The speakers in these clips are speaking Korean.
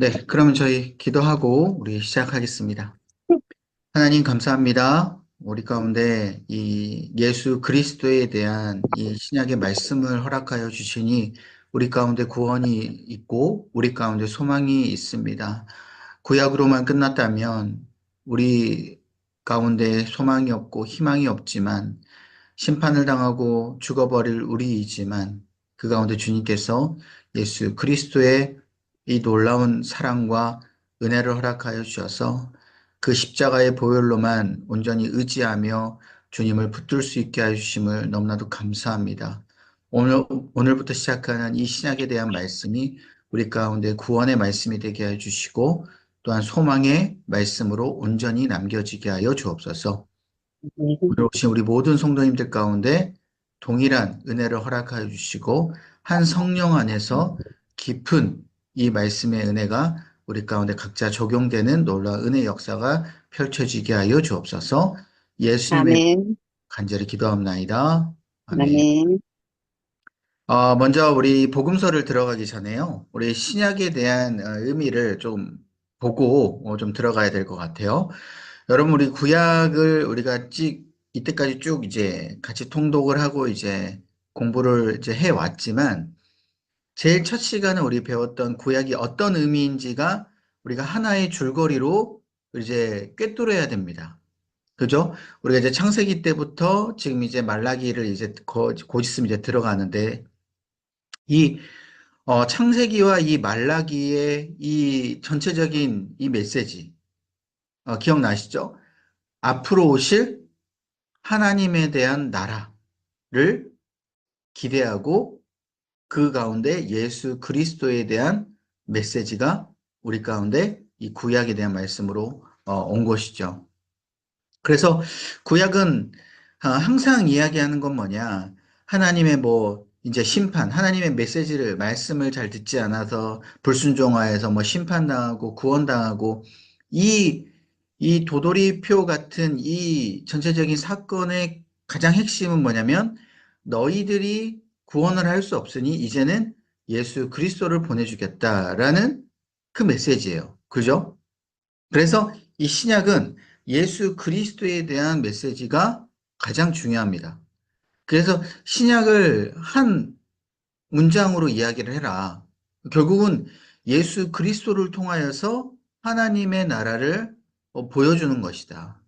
네, 그러면 저희 기도하고 우리 시작하겠습니다. 하나님 감사합니다. 우리 가운데 이 예수 그리스도에 대한 이 신약의 말씀을 허락하여 주시니 우리 가운데 구원이 있고 우리 가운데 소망이 있습니다. 구약으로만 끝났다면 우리 가운데 소망이 없고 희망이 없지만 심판을 당하고 죽어버릴 우리이지만 그 가운데 주님께서 예수 그리스도의 이 놀라운 사랑과 은혜를 허락하여 주셔서 그 십자가의 보혈로만 온전히 의지하며 주님을 붙들 수 있게 해주심을 너무나도 감사합니다. 오늘부터 시작하는 이 신약에 대한 말씀이 우리 가운데 구원의 말씀이 되게 해주시고 또한 소망의 말씀으로 온전히 남겨지게 하여 주옵소서. 오늘 오신 우리 모든 성도님들 가운데 동일한 은혜를 허락하여 주시고 한 성령 안에서 깊은 이 말씀의 은혜가 우리 가운데 각자 적용되는 놀라운 은혜 역사가 펼쳐지게 하여 주옵소서. 예수님의 아멘, 간절히 기도합나이다. 아멘. 아멘. 먼저 우리 복음서를 들어가기 전에요. 우리 신약에 대한 의미를 좀 보고 좀 들어가야 될 것 같아요. 여러분, 우리 구약을 우리가 이때까지 쭉 이제 같이 통독을 하고 이제 공부를 이제 해왔지만, 제일 첫 시간에 우리 배웠던 구약이 어떤 의미인지가 우리가 하나의 줄거리로 이제 꿰뚫어야 됩니다. 그죠? 우리가 이제 창세기 때부터 지금 이제 말라기를 이제 곧 있으면 이제 들어가는데, 이 창세기와 이 말라기의 이 전체적인 이 메시지, 기억나시죠? 앞으로 오실 하나님에 대한 나라를 기대하고 그 가운데 예수 그리스도에 대한 메시지가 우리 가운데 이 구약에 대한 말씀으로 온 것이죠. 그래서 구약은 항상 이야기하는 건 뭐냐? 하나님의 뭐 이제 심판, 하나님의 메시지를 말씀을 잘 듣지 않아서 불순종하여서 뭐 심판당하고 구원당하고 이 이 도돌이표 같은 이 전체적인 사건의 가장 핵심은 뭐냐면 너희들이 구원을 할 수 없으니 이제는 예수 그리스도를 보내주겠다라는 그 메시지예요. 그죠? 그래서 이 신약은 예수 그리스도에 대한 메시지가 가장 중요합니다. 그래서 신약을 한 문장으로 이야기를 해라. 결국은 예수 그리스도를 통하여서 하나님의 나라를 보여주는 것이다.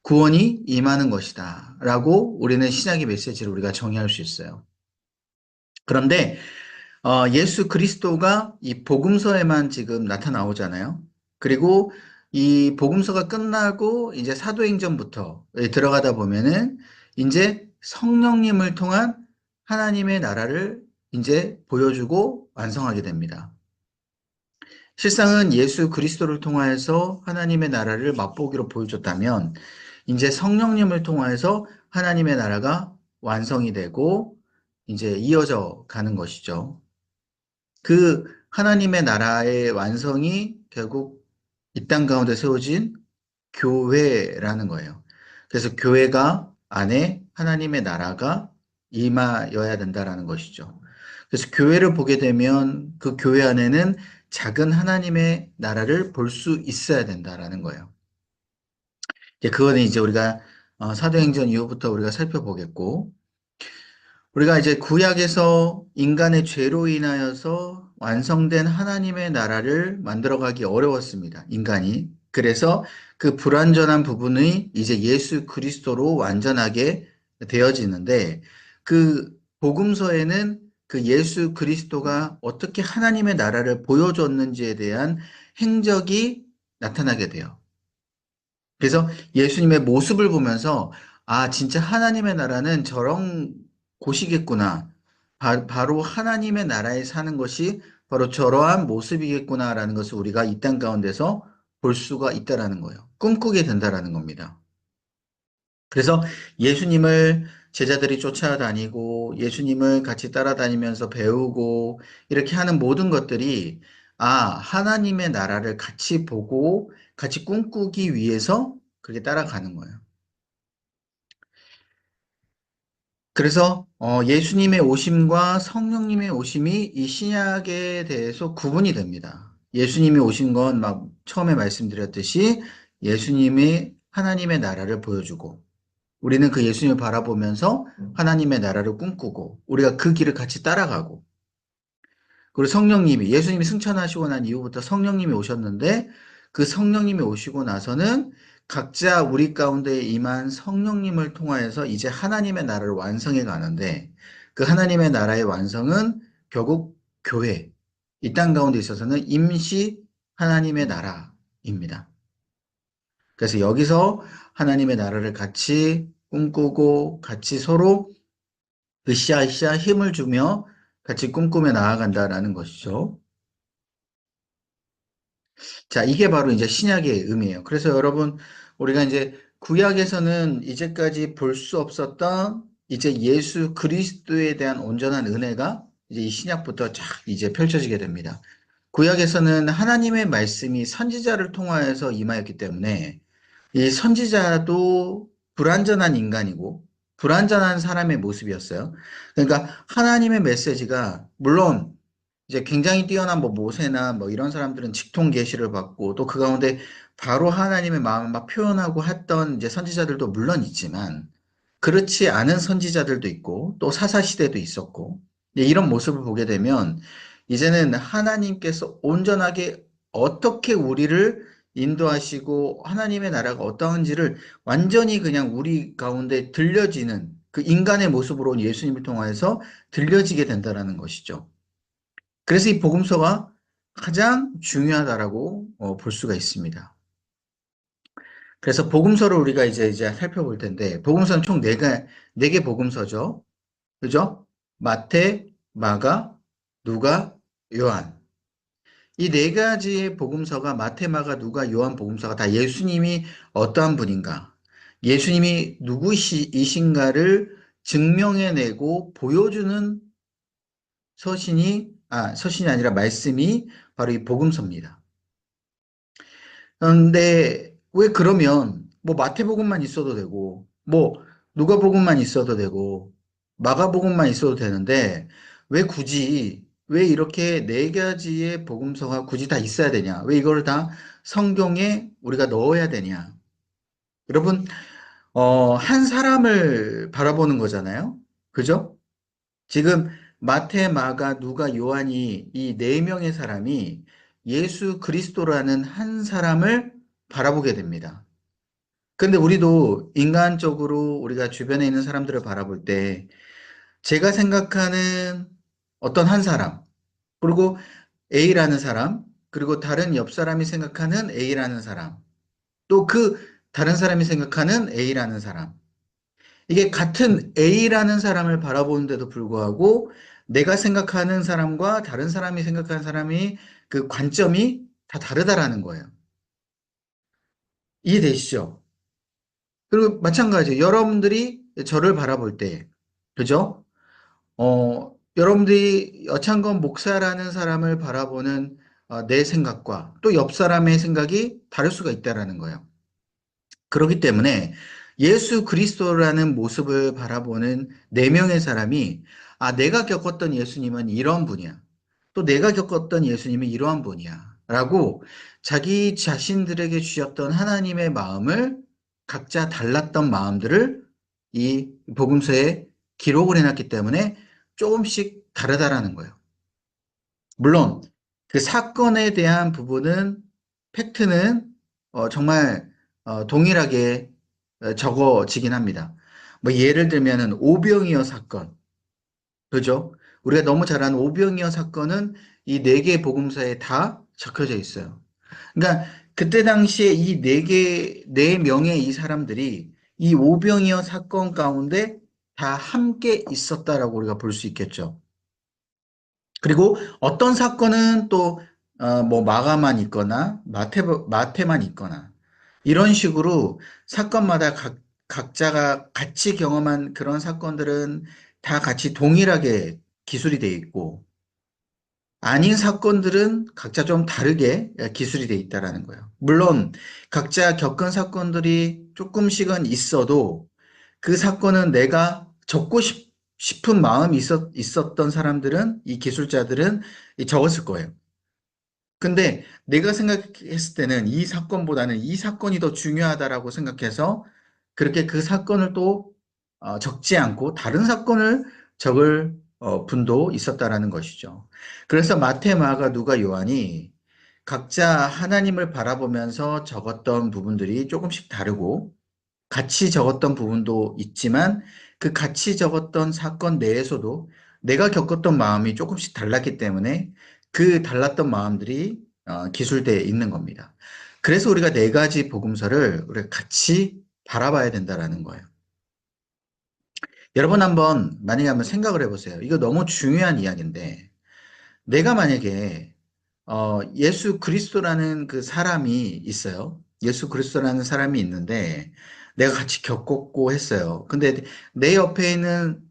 구원이 임하는 것이다. 라고 우리는 신약의 메시지를 우리가 정의할 수 있어요. 그런데 예수 그리스도가 이 복음서에만 지금 나타나오잖아요. 그리고 이 복음서가 끝나고 이제 사도행전부터 들어가다 보면은 이제 성령님을 통한 하나님의 나라를 이제 보여주고 완성하게 됩니다. 실상은 예수 그리스도를 통하여서 하나님의 나라를 맛보기로 보여줬다면 이제 성령님을 통하여서 하나님의 나라가 완성이 되고 이제 이어져 가는 것이죠. 그 하나님의 나라의 완성이 결국 이 땅 가운데 세워진 교회라는 거예요. 그래서 교회가 안에 하나님의 나라가 임하여야 된다라는 것이죠. 그래서 교회를 보게 되면 그 교회 안에는 작은 하나님의 나라를 볼 수 있어야 된다라는 거예요. 이제 그거는 이제 우리가 사도행전 이후부터 우리가 살펴보겠고, 우리가 이제 구약에서 인간의 죄로 인하여서 완성된 하나님의 나라를 만들어가기 어려웠습니다. 인간이. 그래서 그 불완전한 부분이 이제 예수 그리스도로 완전하게 되어지는데 그 복음서에는 그 예수 그리스도가 어떻게 하나님의 나라를 보여줬는지에 대한 행적이 나타나게 돼요. 그래서 예수님의 모습을 보면서 아, 진짜 하나님의 나라는 저런 곳이겠구나. 바로 하나님의 나라에 사는 것이 바로 저러한 모습이겠구나라는 것을 우리가 이 땅 가운데서 볼 수가 있다라는 거예요. 꿈꾸게 된다라는 겁니다. 그래서 예수님을 제자들이 쫓아다니고 예수님을 같이 따라다니면서 배우고 이렇게 하는 모든 것들이 아, 하나님의 나라를 같이 보고 같이 꿈꾸기 위해서 그렇게 따라가는 거예요. 그래서 예수님의 오심과 성령님의 오심이 이 신약에 대해서 구분이 됩니다. 예수님이 오신 건 막 처음에 말씀드렸듯이 예수님이 하나님의 나라를 보여주고 우리는 그 예수님을 바라보면서 하나님의 나라를 꿈꾸고 우리가 그 길을 같이 따라가고 그리고 성령님이 예수님이 승천하시고 난 이후부터 성령님이 오셨는데 그 성령님이 오시고 나서는 각자 우리 가운데 임한 성령님을 통하여서 이제 하나님의 나라를 완성해 가는데 그 하나님의 나라의 완성은 결국 교회, 이 땅 가운데 있어서는 임시 하나님의 나라입니다. 그래서 여기서 하나님의 나라를 같이 꿈꾸고 같이 서로 으쌰으쌰 힘을 주며 같이 꿈꾸며 나아간다라는 것이죠. 자, 이게 바로 이제 신약의 의미예요. 그래서 여러분, 우리가 이제 구약에서는 이제까지 볼 수 없었던 이제 예수 그리스도에 대한 온전한 은혜가 이제 이 신약부터 쫙 이제 펼쳐지게 됩니다. 구약에서는 하나님의 말씀이 선지자를 통하여서 임하였기 때문에 이 선지자도 불완전한 인간이고 불완전한 사람의 모습이었어요. 그러니까 하나님의 메시지가 물론 이제 굉장히 뛰어난 뭐 모세나 뭐 이런 사람들은 직통 계시를 받고 또 그 가운데 바로 하나님의 마음을 막 표현하고 했던 이제 선지자들도 물론 있지만 그렇지 않은 선지자들도 있고 또 사사 시대도 있었고 이런 모습을 보게 되면 이제는 하나님께서 온전하게 어떻게 우리를 인도하시고 하나님의 나라가 어떠한지를 완전히 그냥 우리 가운데 들려지는 그 인간의 모습으로 예수님을 통하여서 들려지게 된다라는 것이죠. 그래서 이 복음서가 가장 중요하다라고 볼 수가 있습니다. 그래서 복음서를 우리가 이제 살펴볼 텐데, 복음서는 총 네 개 복음서죠. 그죠? 마태, 마가, 누가, 요한. 이 네 가지의 복음서가 마태, 마가, 누가, 요한 복음서가 다 예수님이 어떠한 분인가, 예수님이 누구이신가를 증명해내고 보여주는 서신이 아니라 말씀이 바로 이 복음서입니다. 그런데 왜 그러면 뭐 마태복음만 있어도 되고 뭐 누가복음만 있어도 되고 마가복음만 있어도 되는데 왜 굳이 왜 이렇게 네 가지의 복음서가 굳이 다 있어야 되냐? 왜 이걸 다 성경에 우리가 넣어야 되냐? 여러분, 한 사람을 바라보는 거잖아요. 그죠? 지금 마태, 마가, 누가, 요한이 이 네 명의 사람이 예수 그리스도라는 한 사람을 바라보게 됩니다. 근데 우리도 인간적으로 우리가 주변에 있는 사람들을 바라볼 때 제가 생각하는 어떤 한 사람, 그리고 A라는 사람, 그리고 다른 옆 사람이 생각하는 A라는 사람, 또 그 다른 사람이 생각하는 A라는 사람. 이게 같은 A라는 사람을 바라보는데도 불구하고 내가 생각하는 사람과 다른 사람이 생각하는 사람이 그 관점이 다 다르다라는 거예요. 이해되시죠? 그리고 마찬가지예요. 여러분들이 저를 바라볼 때, 그죠? 여러분들이 여창건 목사라는 사람을 바라보는 내 생각과 또 옆 사람의 생각이 다를 수가 있다라는 거예요. 그렇기 때문에 예수 그리스도라는 모습을 바라보는 네 명의 사람이 내가 겪었던 예수님은 이런 분이야. 또 내가 겪었던 예수님은 이러한 분이야. 라고 자기 자신들에게 주셨던 하나님의 마음을 각자 달랐던 마음들을 이 복음서에 기록을 해놨기 때문에 조금씩 다르다라는 거예요. 물론 그 사건에 대한 부분은 팩트는 정말 동일하게 적어지긴 합니다. 뭐 예를 들면은 오병이어 사건, 그죠? 우리가 너무 잘 아는 오병이어 사건은 이 네 개 복음서에 다 적혀져 있어요. 그러니까 그때 당시에 이 네 명의 이 사람들이 이 오병이어 사건 가운데 다 함께 있었다라고 우리가 볼 수 있겠죠. 그리고 어떤 사건은 또, 뭐, 마가만 있거나, 마태만 있거나, 이런 식으로 사건마다 각자가 같이 경험한 그런 사건들은 다 같이 동일하게 기술이 돼 있고, 아닌 사건들은 각자 좀 다르게 기술이 돼 있다라는 거예요. 물론, 각자 겪은 사건들이 조금씩은 있어도 그 사건은 내가 싶은 마음이 있었던 사람들은, 이 기술자들은 적었을 거예요. 근데 내가 생각했을 때는 이 사건보다는 이 사건이 더 중요하다라고 생각해서 그렇게 그 사건을 또 적지 않고 다른 사건을 적을 분도 있었다라는 것이죠. 그래서 마태, 마가, 누가, 요한이 각자 하나님을 바라보면서 적었던 부분들이 조금씩 다르고 같이 적었던 부분도 있지만 그 같이 적었던 사건 내에서도 내가 겪었던 마음이 조금씩 달랐기 때문에 그 달랐던 마음들이 기술되어 있는 겁니다. 그래서 우리가 네 가지 복음서를 우리가 같이 바라봐야 된다라는 거예요. 여러분 만약에 한번 생각을 해보세요. 이거 너무 중요한 이야기인데 내가 만약에 예수 그리스도라는 그 사람이 있어요. 예수 그리스도라는 사람이 있는데 내가 같이 겪었고 했어요. 근데 내 옆에 있는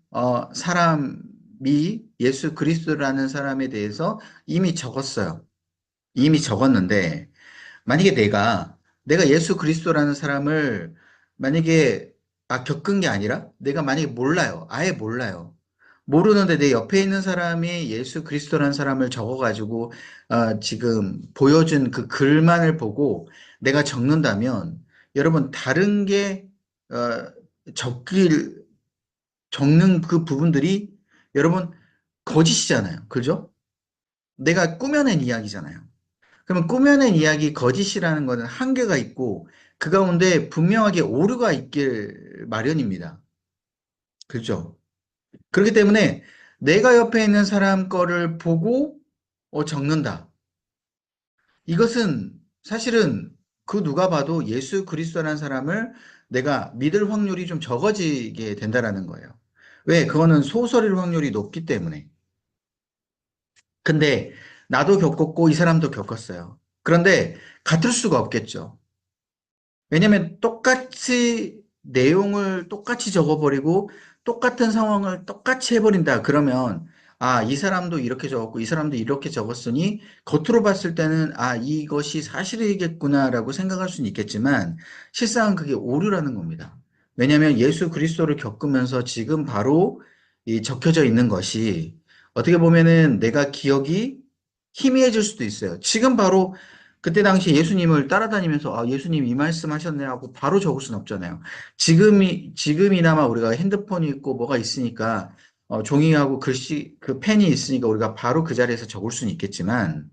사람이 예수 그리스도라는 사람에 대해서 이미 적었어요. 이미 적었는데 만약에 내가 예수 그리스도라는 사람을 만약에 겪은 게 아니라 내가 만약에 몰라요. 아예 몰라요. 모르는데 내 옆에 있는 사람이 예수 그리스도라는 사람을 적어가지고 지금 보여준 그 글만을 보고 내가 적는다면 여러분 다른 게 적길 적는 그 부분들이 여러분 거짓이잖아요. 그죠? 내가 꾸며낸 이야기잖아요. 그러면 꾸며낸 이야기 거짓이라는 것은 한계가 있고 그 가운데 분명하게 오류가 있길 마련입니다. 그죠? 그렇기 때문에 내가 옆에 있는 사람 거를 보고 적는다. 이것은 사실은 그 누가 봐도 예수 그리스도라는 사람을 내가 믿을 확률이 좀 적어지게 된다라는 거예요. 왜? 그거는 소설일 확률이 높기 때문에. 근데 나도 겪었고 이 사람도 겪었어요. 그런데 같을 수가 없겠죠. 왜냐면 똑같이 내용을 똑같이 적어버리고 똑같은 상황을 똑같이 해버린다. 그러면 이 사람도 이렇게 적었고 이 사람도 이렇게 적었으니 겉으로 봤을 때는 이것이 사실이겠구나라고 생각할 수는 있겠지만 실상은 그게 오류라는 겁니다. 왜냐하면 예수 그리스도를 겪으면서 지금 바로 이 적혀져 있는 것이 어떻게 보면은 내가 기억이 희미해질 수도 있어요. 지금 바로 그때 당시 예수님을 따라다니면서 예수님 이 말씀 하셨네 하고 바로 적을 수는 없잖아요. 지금이나마 우리가 핸드폰이 있고 뭐가 있으니까 종이하고 글씨 그 펜이 있으니까 우리가 바로 그 자리에서 적을 수는 있겠지만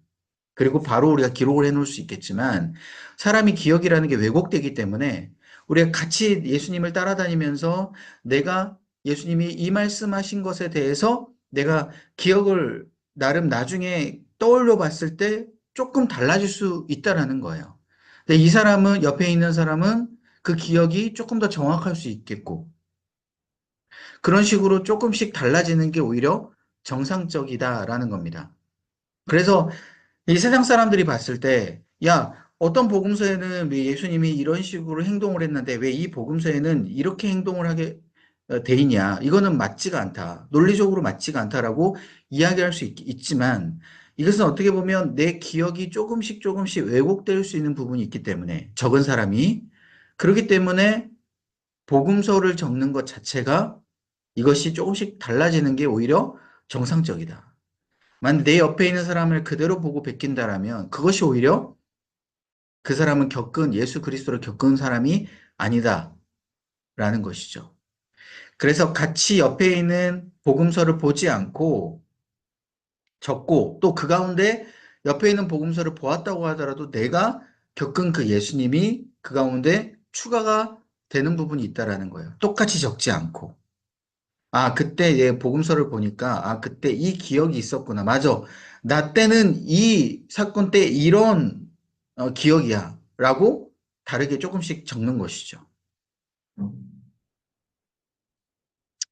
그리고 바로 우리가 기록을 해 놓을 수 있겠지만 사람이 기억이라는 게 왜곡되기 때문에 우리가 같이 예수님을 따라다니면서 내가 예수님이 이 말씀하신 것에 대해서 내가 기억을 나름 나중에 떠올려 봤을 때 조금 달라질 수 있다라는 거예요. 근데 이 사람은 옆에 있는 사람은 그 기억이 조금 더 정확할 수 있겠고 그런 식으로 조금씩 달라지는 게 오히려 정상적이다라는 겁니다. 그래서 이 세상 사람들이 봤을 때, 야, 어떤 복음서에는 왜 예수님이 이런 식으로 행동을 했는데 왜 이 복음서에는 이렇게 행동을 하게 돼 있냐? 이거는 맞지가 않다. 논리적으로 맞지가 않다라고 이야기할 수 있지만 이것은 어떻게 보면 내 기억이 조금씩 왜곡될 수 있는 부분이 있기 때문에 적은 사람이 그렇기 때문에 복음서를 적는 것 자체가 이것이 조금씩 달라지는 게 오히려 정상적이다. 만약 내 옆에 있는 사람을 그대로 보고 베낀다라면 그것이 오히려 그 사람은 예수 그리스도를 겪은 사람이 아니다라는 것이죠. 그래서 같이 옆에 있는 복음서를 보지 않고 적고 또 그 가운데 옆에 있는 복음서를 보았다고 하더라도 내가 겪은 그 예수님이 그 가운데 추가가 되는 부분이 있다라는 거예요. 똑같이 적지 않고. 그때 얘 복음서를 보니까, 그때 이 기억이 있었구나. 맞아. 나 때는 이 사건 때 이런 기억이야. 라고 다르게 조금씩 적는 것이죠.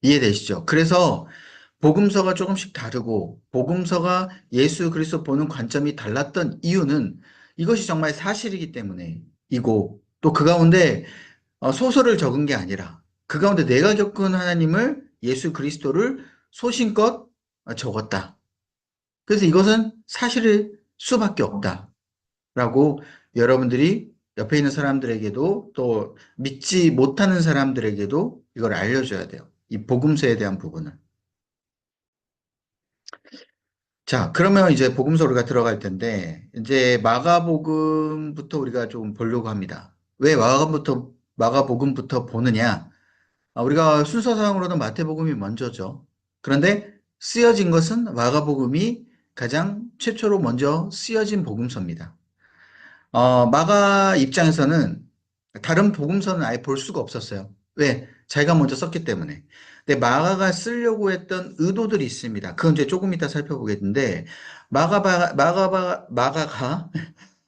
이해되시죠? 그래서 복음서가 조금씩 다르고, 복음서가 예수 그리스도 보는 관점이 달랐던 이유는 이것이 정말 사실이기 때문에 이고, 또 그 가운데 소설을 적은 게 아니라 그 가운데 내가 겪은 하나님을 예수 그리스도를 소신껏 적었다. 그래서 이것은 사실일 수밖에 없다라고 여러분들이 옆에 있는 사람들에게도 또 믿지 못하는 사람들에게도 이걸 알려줘야 돼요. 이 복음서에 대한 부분을. 자, 그러면 이제 복음서 우리가 들어갈 텐데, 이제 마가복음부터 우리가 좀 보려고 합니다. 왜 마가복음부터 보느냐? 우리가 순서상으로는 마태복음이 먼저죠. 그런데 쓰여진 것은 마가복음이 가장 최초로 먼저 쓰여진 복음서입니다. 마가 입장에서는 다른 복음서는 아예 볼 수가 없었어요. 왜? 자기가 먼저 썼기 때문에. 근데 마가가 쓰려고 했던 의도들이 있습니다. 그건 이제 조금 이따 살펴보겠는데, 마가가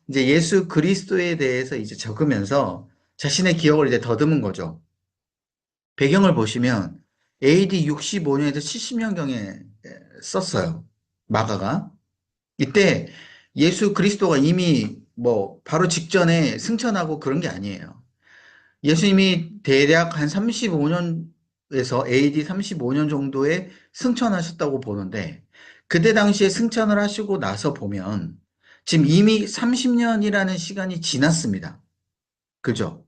이제 예수 그리스도에 대해서 이제 적으면서 자신의 기억을 이제 더듬은 거죠. 배경을 보시면 AD 65년에서 70년경에 썼어요. 마가가. 이때 예수 그리스도가 이미 뭐 바로 직전에 승천하고 그런 게 아니에요. 예수님이 대략 한 35년에서 AD 35년 정도에 승천하셨다고 보는데 그때 당시에 승천을 하시고 나서 보면 지금 이미 30년이라는 시간이 지났습니다. 그죠?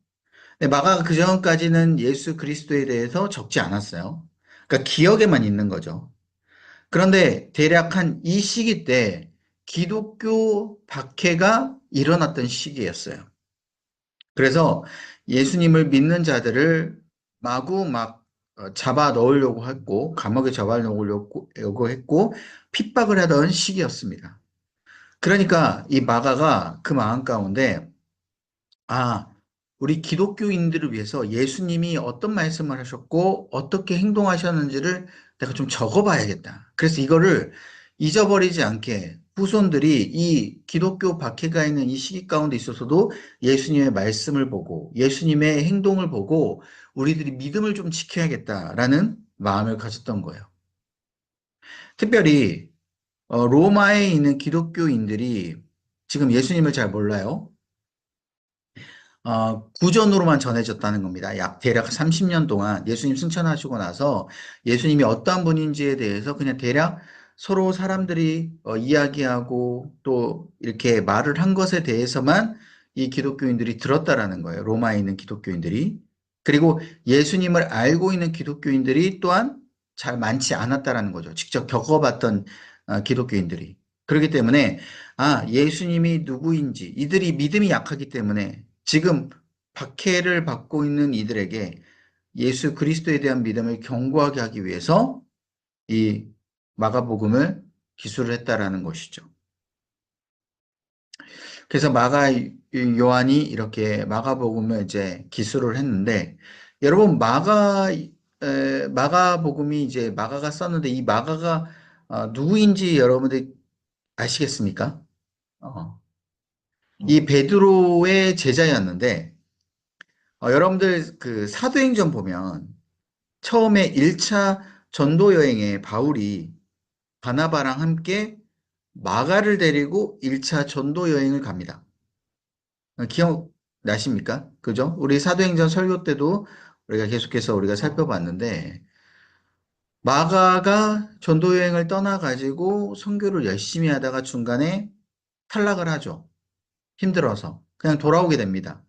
근데 마가가 그 전까지는 예수 그리스도에 대해서 적지 않았어요. 그러니까 기억에만 있는 거죠. 그런데 대략 한 이 시기 때 기독교 박해가 일어났던 시기였어요. 그래서 예수님을 믿는 자들을 마구 막 잡아 넣으려고 했고, 감옥에 잡아 넣으려고 했고, 핍박을 하던 시기였습니다. 그러니까 이 마가가 그 마음 가운데 아, 우리 기독교인들을 위해서 예수님이 어떤 말씀을 하셨고 어떻게 행동하셨는지를 내가 좀 적어봐야겠다. 그래서 이거를 잊어버리지 않게 후손들이 이 기독교 박해가 있는 이 시기 가운데 있어서도 예수님의 말씀을 보고 예수님의 행동을 보고 우리들이 믿음을 좀 지켜야겠다라는 마음을 가졌던 거예요. 특별히 로마에 있는 기독교인들이 지금 예수님을 잘 몰라요. 구전으로만 전해졌다는 겁니다. 약 대략 30년 동안 예수님 승천하시고 나서 예수님이 어떠한 분인지에 대해서 그냥 대략 서로 사람들이 이야기하고 또 이렇게 말을 한 것에 대해서만 이 기독교인들이 들었다라는 거예요. 로마에 있는 기독교인들이. 그리고 예수님을 알고 있는 기독교인들이 또한 잘 많지 않았다라는 거죠. 직접 겪어봤던 기독교인들이. 그렇기 때문에 예수님이 누구인지 이들이 믿음이 약하기 때문에 지금 박해를 받고 있는 이들에게 예수 그리스도에 대한 믿음을 견고하게 하기 위해서 이 마가복음을 기술을 했다라는 것이죠. 그래서 요한이 이렇게 마가복음을 이제 기술을 했는데 여러분 마가복음이 이제 마가가 썼는데 이 마가가 누구인지 여러분들 아시겠습니까? 어, 이 베드로의 제자였는데 여러분들 그 사도행전 보면 처음에 1차 전도 여행에 바울이 바나바랑 함께 마가를 데리고 1차 전도 여행을 갑니다. 기억나십니까? 그죠? 우리 사도행전 설교 때도 우리가 계속해서 우리가 살펴봤는데 마가가 전도 여행을 떠나가지고 선교를 열심히 하다가 중간에 탈락을 하죠. 힘들어서 그냥 돌아오게 됩니다.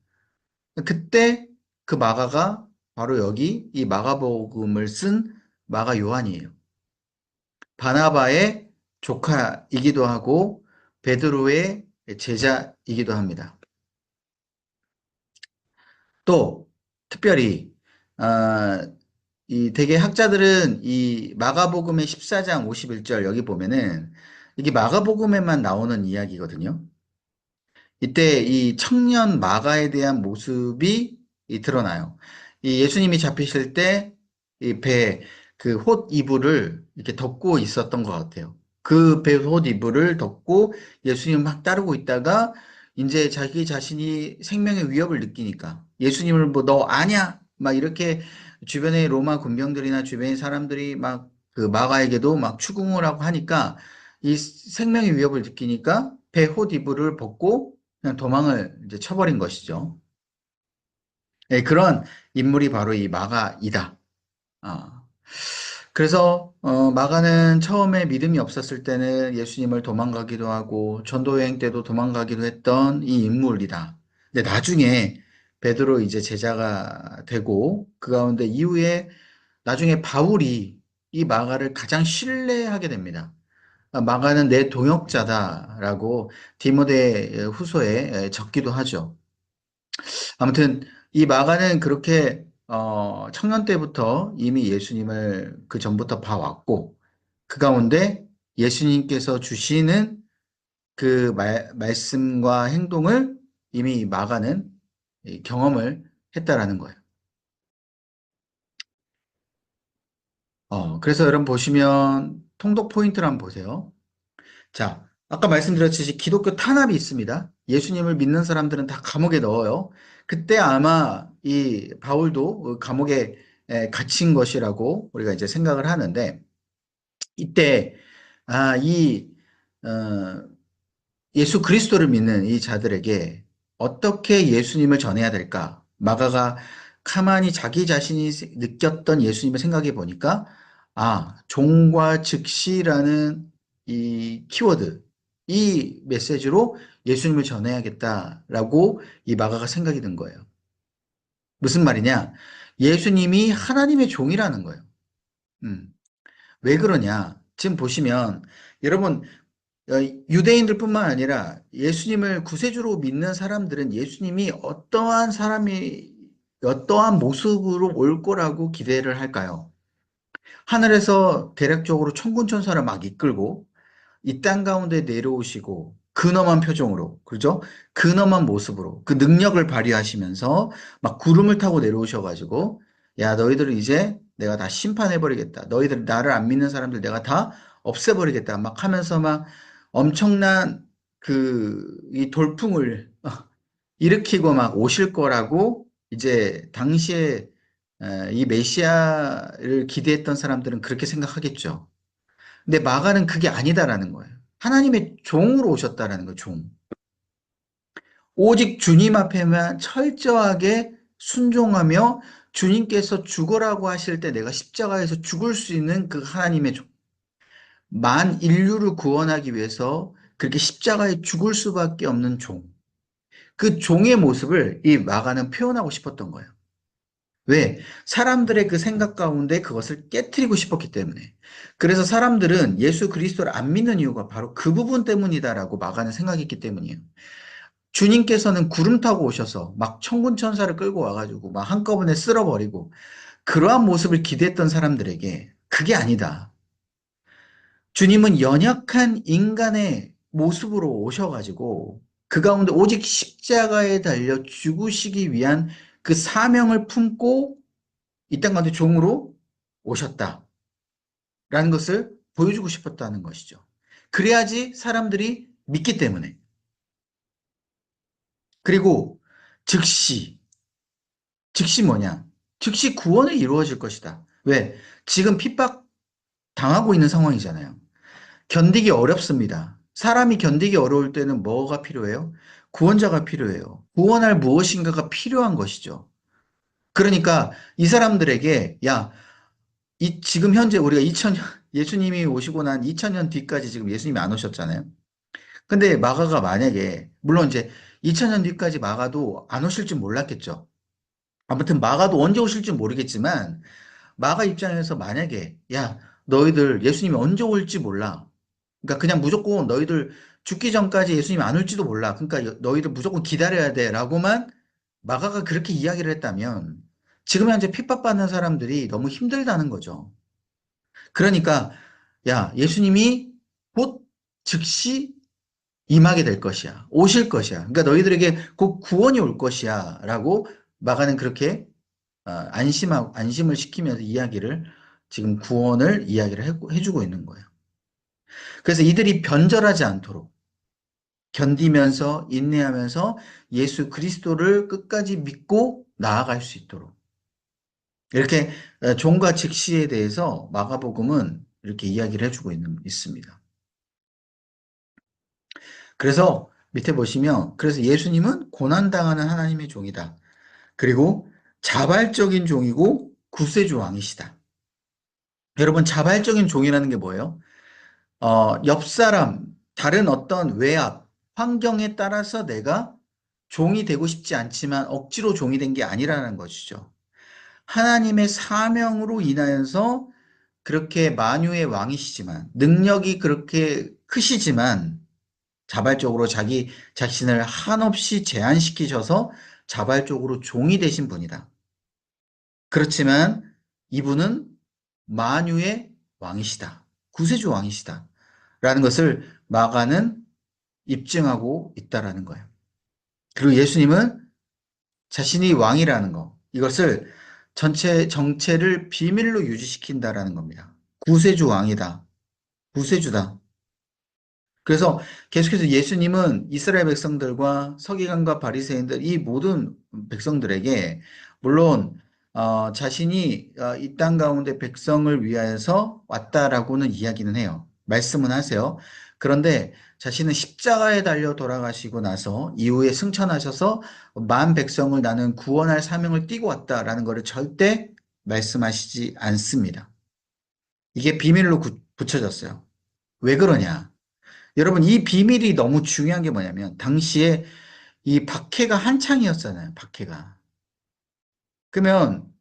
그때 그 마가가 바로 여기 이 마가복음을 쓴 마가 요한이에요. 바나바의 조카이기도 하고 베드로의 제자이기도 합니다. 또 특별히 이 되게 학자들은 이 마가복음의 14장 51절 여기 보면은 이게 마가복음에만 나오는 이야기거든요. 이때 이 청년 마가에 대한 모습이 드러나요. 이 예수님이 잡히실 때 이 배, 그 옷 이불을 이렇게 덮고 있었던 것 같아요. 그 배 옷 이불을 덮고 예수님 막 따르고 있다가 이제 자기 자신이 생명의 위협을 느끼니까 예수님을 뭐 너 아냐? 막 이렇게 주변의 로마 군병들이나 주변의 사람들이 막 그 마가에게도 막 추궁을 하고 하니까 이 생명의 위협을 느끼니까 배 옷 이불을 벗고 그냥 도망을 이제 쳐버린 것이죠. 네, 그런 인물이 바로 이 마가이다. 아, 그래서 마가는 처음에 믿음이 없었을 때는 예수님을 도망가기도 하고 전도 여행 때도 도망가기도 했던 이 인물이다. 근데 나중에 베드로 이제 제자가 되고 그 가운데 이후에 나중에 바울이 이 마가를 가장 신뢰하게 됩니다. 마가는 내 동역자다라고 디모데 후서에 적기도 하죠. 아무튼 이 마가는 그렇게 청년 때부터 이미 예수님을 그 전부터 봐왔고 그 가운데 예수님께서 주시는 그 말씀과 행동을 이미 마가는 이 경험을 했다라는 거예요. 그래서 여러분 보시면 통독 포인트를 한번 보세요. 자, 아까 말씀드렸듯이 기독교 탄압이 있습니다. 예수님을 믿는 사람들은 다 감옥에 넣어요. 그때 아마 이 바울도 감옥에 갇힌 것이라고 우리가 이제 생각을 하는데 이때 이 어, 예수 그리스도를 믿는 이 자들에게 어떻게 예수님을 전해야 될까? 마가가 가만히 자기 자신이 느꼈던 예수님을 생각해 보니까, 종과 즉시라는 이 키워드, 이 메시지로 예수님을 전해야겠다라고 이 마가가 생각이 든 거예요. 무슨 말이냐? 예수님이 하나님의 종이라는 거예요. 음. 왜 그러냐? 지금 보시면, 여러분, 어, 유대인들뿐만 아니라 예수님을 구세주로 믿는 사람들은 예수님이 어떠한 모습으로 올 거라고 기대를 할까요? 하늘에서 대략적으로 천군천사를 막 이끌고 이 땅 가운데 내려오시고 근엄한 표정으로, 그죠? 근엄한 모습으로 그 능력을 발휘하시면서 막 구름을 타고 내려오셔가지고 야, 너희들을 이제 내가 다 심판해버리겠다. 너희들 나를 안 믿는 사람들 내가 다 없애버리겠다. 막 하면서 막 엄청난 이 돌풍을 일으키고 막 오실 거라고 이제 당시에 이 메시아를 기대했던 사람들은 그렇게 생각하겠죠. 근데 마가는 그게 아니다라는 거예요. 하나님의 종으로 오셨다라는 거예요, 종. 오직 주님 앞에만 철저하게 순종하며 주님께서 죽으라고 하실 때 내가 십자가에서 죽을 수 있는 그 하나님의 종. 만 인류를 구원하기 위해서 그렇게 십자가에 죽을 수밖에 없는 종. 그 종의 모습을 이 마가는 표현하고 싶었던 거예요. 왜? 사람들의 그 생각 가운데 그것을 깨트리고 싶었기 때문에. 그래서 사람들은 예수 그리스도를 안 믿는 이유가 바로 그 부분 때문이다라고 마가는 생각했기 때문이에요. 주님께서는 구름 타고 오셔서 막 천군 천사를 끌고 와가지고 막 한꺼번에 쓸어버리고 그러한 모습을 기대했던 사람들에게 그게 아니다. 주님은 연약한 인간의 모습으로 오셔가지고 그 가운데 오직 십자가에 달려 죽으시기 위한 그 사명을 품고 이 땅 가운데 종으로 오셨다라는 것을 보여주고 싶었다는 것이죠. 그래야지 사람들이 믿기 때문에. 그리고 즉시, 즉시 뭐냐? 즉시 구원이 이루어질 것이다. 왜? 지금 핍박 당하고 있는 상황이잖아요. 견디기 어렵습니다. 사람이 견디기 어려울 때는 뭐가 필요해요? 구원자가 필요해요. 구원할 무엇인가가 필요한 것이죠. 그러니까 이 사람들에게 지금 현재 우리가 2000년 예수님이 오시고 난 2000년 뒤까지 지금 예수님이 안 오셨잖아요. 근데 마가가 만약에 물론 이제 2000년 뒤까지 마가도 안 오실 줄 몰랐겠죠. 아무튼 마가도 언제 오실 줄 모르겠지만 마가 입장에서 만약에 너희들 예수님이 언제 올지 몰라. 그러니까 그냥 무조건 너희들 죽기 전까지 예수님이 안 올지도 몰라. 그러니까 너희들 무조건 기다려야 돼라고만 마가가 그렇게 이야기를 했다면 지금 현재 핍박받는 사람들이 너무 힘들다는 거죠. 그러니까 예수님이 곧 즉시 임하게 될 것이야. 오실 것이야. 그러니까 너희들에게 곧 구원이 올 것이야. 라고 마가는 그렇게 안심을 시키면서 지금 구원을 이야기를 해주고 있는 거예요. 그래서 이들이 변절하지 않도록 견디면서 인내하면서 예수 그리스도를 끝까지 믿고 나아갈 수 있도록 이렇게 종과 직시에 대해서 마가복음은 이렇게 이야기를 해주고 있습니다. 그래서 밑에 보시면 그래서 예수님은 고난당하는 하나님의 종이다. 그리고 자발적인 종이고 구세주 왕이시다. 여러분 자발적인 종이라는 게 뭐예요? 옆 사람, 다른 어떤 외압, 환경에 따라서 내가 종이 되고 싶지 않지만 억지로 종이 된 게 아니라는 것이죠. 하나님의 사명으로 인하여서 그렇게 만유의 왕이시지만, 능력이 그렇게 크시지만, 자발적으로 자기 자신을 한없이 제한시키셔서 자발적으로 종이 되신 분이다. 그렇지만 이분은 만유의 왕이시다. 구세주 왕이시다. 라는 것을 마가는 입증하고 있다라는 거예요. 그리고 예수님은 자신이 왕이라는 거, 이것을 전체 정체를 비밀로 유지시킨다라는 겁니다. 구세주 왕이다. 구세주다. 그래서 계속해서 예수님은 이스라엘 백성들과 서기관과 바리새인들 이 모든 백성들에게 물론 자신이 이 땅 가운데 백성을 위하여서 왔다라고는 이야기는 해요. 말씀은 하세요. 그런데 자신은 십자가에 달려 돌아가시고 나서 이후에 승천하셔서 만 백성을 나는 구원할 사명을 띠고 왔다라는 것을 절대 말씀하시지 않습니다. 이게 비밀로 붙여졌어요. 왜 그러냐? 여러분, 이 비밀이 너무 중요한 게 뭐냐면, 당시에 이 박해가 한창이었잖아요, 박해가. 그러면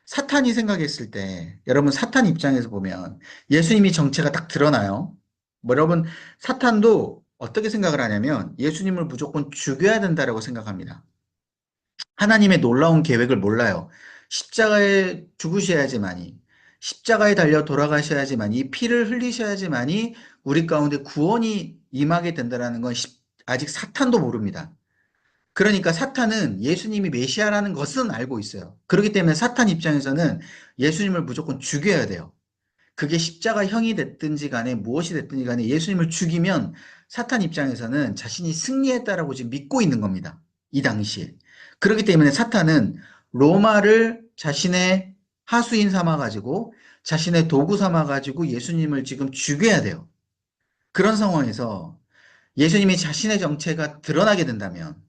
사탄이 생각했을 때, 여러분, 사탄 입장에서 보면 예수님이 정체가 딱 드러나요. 뭐, 여러분, 사탄도 어떻게 생각을 하냐면 예수님을 무조건 죽여야 된다라고 생각합니다. 하나님의 놀라운 계획을 몰라요. 십자가에 죽으셔야지만이, 십자가에 달려 돌아가셔야지만이, 피를 흘리셔야지만이 우리 가운데 구원이 임하게 된다는 건 아직 사탄도 모릅니다. 그러니까 사탄은 예수님이 메시아라는 것은 알고 있어요. 그렇기 때문에 사탄 입장에서는 예수님을 무조건 죽여야 돼요. 그게 십자가형이 됐든지 간에 무엇이 됐든지 간에 예수님을 죽이면 사탄 입장에서는 자신이 승리했다라고 지금 믿고 있는 겁니다. 이 당시에. 그렇기 때문에 사탄은 로마를 자신의 하수인 삼아가지고 자신의 도구 삼아가지고 예수님을 지금 죽여야 돼요. 그런 상황에서 예수님이 자신의 정체가 드러나게 된다면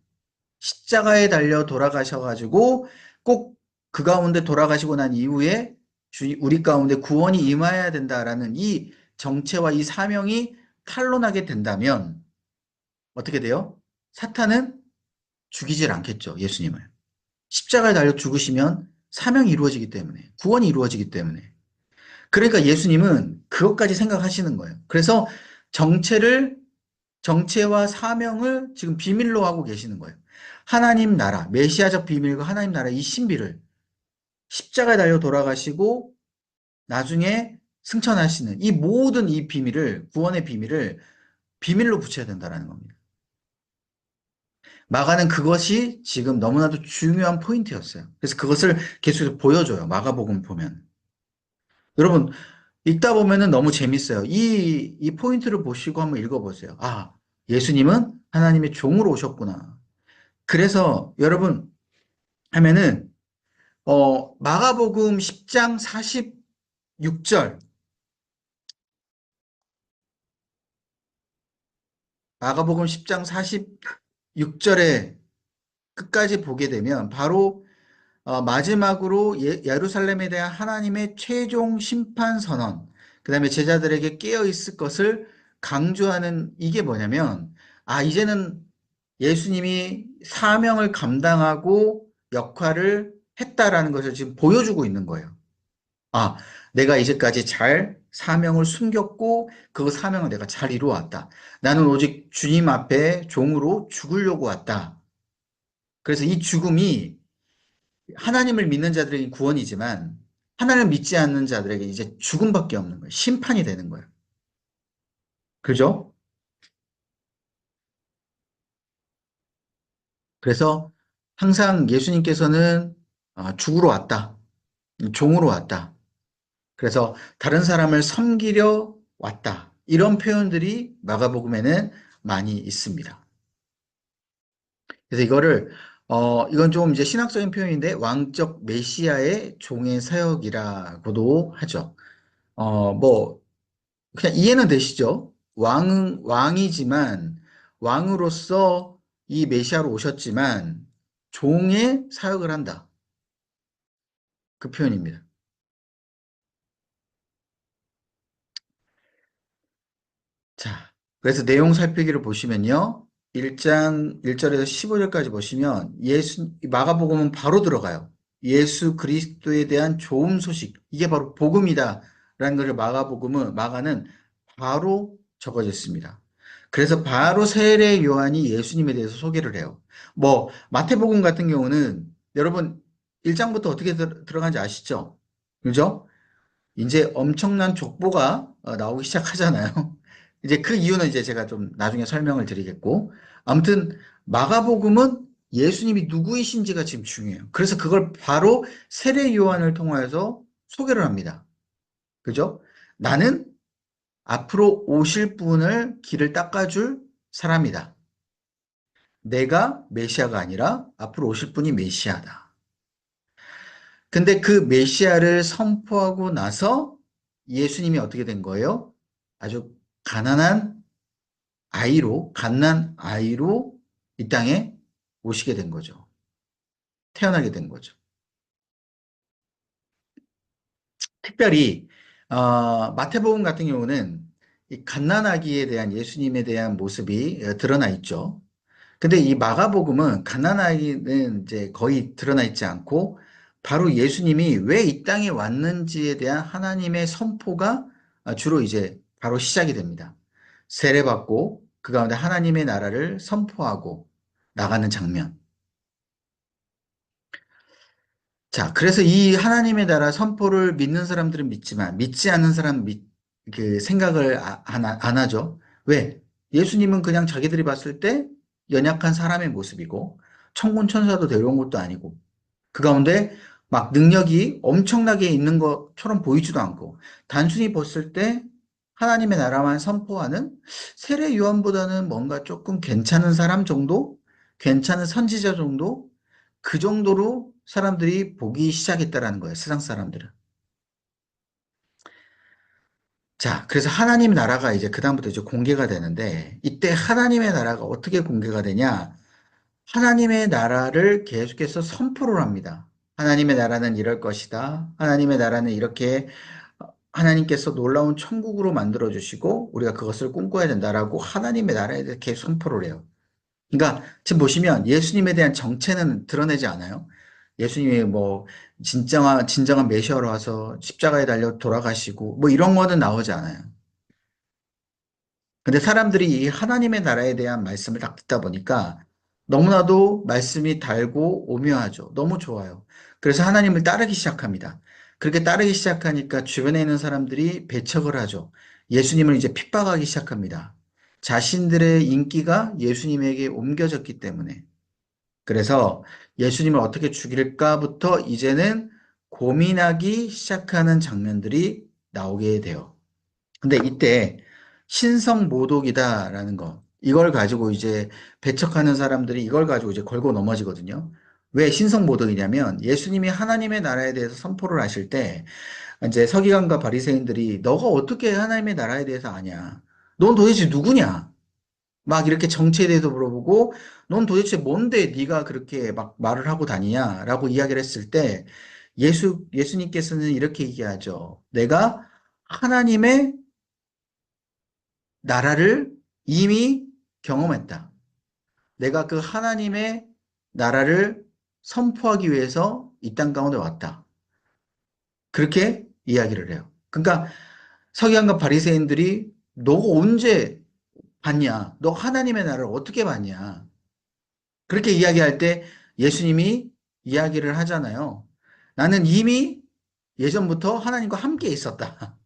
십자가에 달려 돌아가셔가지고 꼭 그 가운데 돌아가시고 난 이후에 우리 가운데 구원이 임해야 된다라는 이 정체와 이 사명이 탄로나게 된다면 어떻게 돼요? 사탄은 죽이질 않겠죠, 예수님을. 십자가에 달려 죽으시면 사명이 이루어지기 때문에, 구원이 이루어지기 때문에. 그러니까 예수님은 그것까지 생각하시는 거예요. 그래서 정체와 사명을 지금 비밀로 하고 계시는 거예요. 하나님 나라, 메시아적 비밀과 하나님 나라 이 신비를 십자가에 달려 돌아가시고 나중에 승천하시는 이 모든 이 비밀을, 구원의 비밀을 비밀로 붙여야 된다는 겁니다. 마가는 그것이 지금 너무나도 중요한 포인트였어요. 그래서 그것을 계속 보여줘요. 마가복음 보면. 여러분, 읽다 보면은 너무 재밌어요. 이 포인트를 보시고 한번 읽어보세요. 아, 예수님은 하나님의 종으로 오셨구나. 그래서 여러분 하면은, 마가복음 10장 46절, 마가복음 10장 46절에 끝까지 보게 되면 바로 마지막으로 예루살렘에 대한 하나님의 최종 심판 선언, 그 다음에 제자들에게 깨어 있을 것을 강조하는 이게 뭐냐면, 아, 이제는 예수님이 사명을 감당하고 역할을 했다라는 것을 지금 보여주고 있는 거예요. 아, 내가 이제까지 잘 사명을 숨겼고 그 사명을 내가 잘 이루어왔다. 나는 오직 주님 앞에 종으로 죽으려고 왔다. 그래서 이 죽음이 하나님을 믿는 자들에게 구원이지만 하나님을 믿지 않는 자들에게 이제 죽음밖에 없는 거예요. 심판이 되는 거예요. 그죠? 그래서 항상 예수님께서는 죽으러 왔다. 종으로 왔다. 그래서 다른 사람을 섬기려 왔다. 이런 표현들이 마가복음에는 많이 있습니다. 그래서 이건 좀 이제 신학적인 표현인데 왕적 메시아의 종의 사역이라고도 하죠. 뭐 그냥 이해는 되시죠? 왕이지만, 왕으로서 이 메시아로 오셨지만, 종의 사역을 한다. 그 표현입니다. 자, 그래서 내용 살피기를 보시면요. 1장 1절에서 15절까지 보시면, 마가복음은 바로 들어가요. 예수 그리스도에 대한 좋은 소식. 이게 바로 복음이다. 것을 마가는 바로 적어졌습니다. 그래서 바로 세례 요한이 예수님에 대해서 소개를 해요. 뭐 마태복음 같은 경우는 여러분 1장부터 어떻게 들어간지 아시죠? 그죠? 이제 엄청난 족보가 나오기 시작하잖아요. 이제 그 이유는 이제 제가 좀 나중에 설명을 드리겠고, 아무튼 마가복음은 예수님이 누구이신지가 지금 중요해요. 그래서 그걸 바로 세례 요한을 통하여서 소개를 합니다. 그죠? 나는 앞으로 오실 분을 길을 닦아줄 사람이다. 내가 메시아가 아니라 앞으로 오실 분이 메시아다. 근데 그 메시아를 선포하고 나서 예수님이 어떻게 된 거예요? 아주 가난한 아이로 이 땅에 오시게 된 거죠. 태어나게 된 거죠. 특별히 마태복음 같은 경우는 이 갓난아기에 대한 예수님에 대한 모습이 드러나 있죠. 근데 이 마가복음은 갓난아기는 이제 거의 드러나 있지 않고 바로 예수님이 왜 이 땅에 왔는지에 대한 하나님의 선포가 주로 이제 바로 시작이 됩니다. 세례받고 그 가운데 하나님의 나라를 선포하고 나가는 장면. 자, 그래서 이 하나님의 나라 선포를 믿는 사람들은 믿지만 믿지 않는 사람은 그 생각을 안 하죠. 왜? 예수님은 그냥 자기들이 봤을 때 연약한 사람의 모습이고 천군 천사도 데려온 것도 아니고 그 가운데 막 능력이 엄청나게 있는 것처럼 보이지도 않고 단순히 봤을 때 하나님의 나라만 선포하는 세례 요한보다는 뭔가 조금 괜찮은 사람 정도? 괜찮은 선지자 정도? 그 정도로 사람들이 보기 시작했다라는 거예요. 세상 사람들은. 자, 그래서 하나님 나라가 이제 그다음부터 이제 공개가 되는데 이때 하나님의 나라가 어떻게 공개가 되냐? 하나님의 나라를 계속해서 선포를 합니다. 하나님의 나라는 이럴 것이다. 하나님의 나라는 이렇게 하나님께서 놀라운 천국으로 만들어 주시고 우리가 그것을 꿈꿔야 된다라고 하나님의 나라에 대해 계속 선포를 해요. 그러니까 지금 보시면 예수님에 대한 정체는 드러내지 않아요. 예수님이 뭐 진정한 메시아로 와서 십자가에 달려 돌아가시고 뭐 이런 거는 나오지 않아요. 근데 사람들이 이 하나님의 나라에 대한 말씀을 딱 듣다 보니까 너무나도 말씀이 달고 오묘하죠. 너무 좋아요. 그래서 하나님을 따르기 시작합니다. 그렇게 따르기 시작하니까 주변에 있는 사람들이 배척을 하죠. 예수님을 이제 핍박하기 시작합니다. 자신들의 인기가 예수님에게 옮겨졌기 때문에. 그래서 예수님을 어떻게 죽일까부터 이제는 고민하기 시작하는 장면들이 나오게 돼요. 근데 이때 신성모독이다라는 거, 이걸 가지고 이제 배척하는 사람들이 이걸 가지고 이제 걸고 넘어지거든요. 왜 신성모독이냐면 예수님이 하나님의 나라에 대해서 선포를 하실 때 이제 서기관과 바리새인들이 너가 어떻게 하나님의 나라에 대해서 아냐? 넌 도대체 누구냐? 막 이렇게 정체에 대해서 물어보고 넌 도대체 뭔데 네가 그렇게 막 말을 하고 다니냐라고 이야기를 했을 때 예수님께서는 이렇게 얘기하죠. 내가 하나님의 나라를 이미 경험했다. 내가 그 하나님의 나라를 선포하기 위해서 이 땅 가운데 왔다. 그렇게 이야기를 해요. 그러니까 서기관과 바리새인들이 너가 언제 봤냐? 너 하나님의 나라를 어떻게 봤냐? 그렇게 이야기할 때 예수님이 이야기를 하잖아요. 나는 이미 예전부터 하나님과 함께 있었다.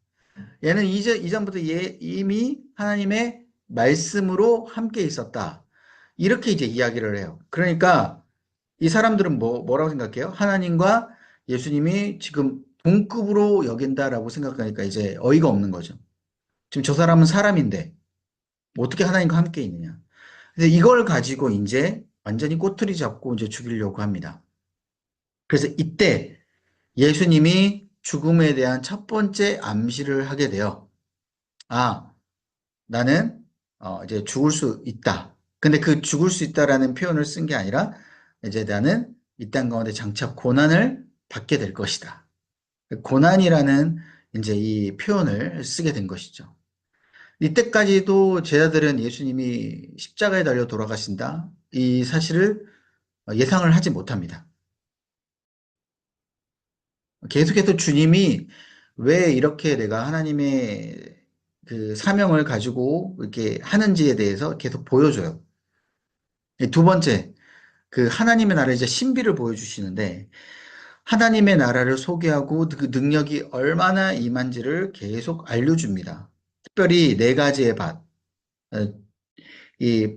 얘는 이전부터 이미 하나님의 말씀으로 함께 있었다. 이렇게 이제 이야기를 해요. 그러니까 이 사람들은 뭐라고 생각해요? 하나님과 예수님이 지금 동급으로 여긴다라고 생각하니까 이제 어이가 없는 거죠. 지금 저 사람은 사람인데 어떻게 하나님과 함께 있느냐. 근데 이걸 가지고 이제 완전히 꼬투리 잡고 이제 죽이려고 합니다. 그래서 이때 예수님이 죽음에 대한 첫 번째 암시를 하게 돼요. 아, 나는 이제 죽을 수 있다. 근데 그 죽을 수 있다라는 표현을 쓴 게 아니라 이제 나는 이 땅 가운데 장차 고난을 받게 될 것이다. 고난이라는 이제 이 표현을 쓰게 된 것이죠. 이때까지도 제자들은 예수님이 십자가에 달려 돌아가신다. 이 사실을 예상을 하지 못합니다. 계속해서 주님이 왜 이렇게 내가 하나님의 그 사명을 가지고 이렇게 하는지에 대해서 계속 보여줘요. 두 번째, 그 하나님의 나라의 이제 신비를 보여주시는데, 하나님의 나라를 소개하고 그 능력이 얼마나 임한지를 계속 알려줍니다. 특별히 네 가지의 밭, 어, 이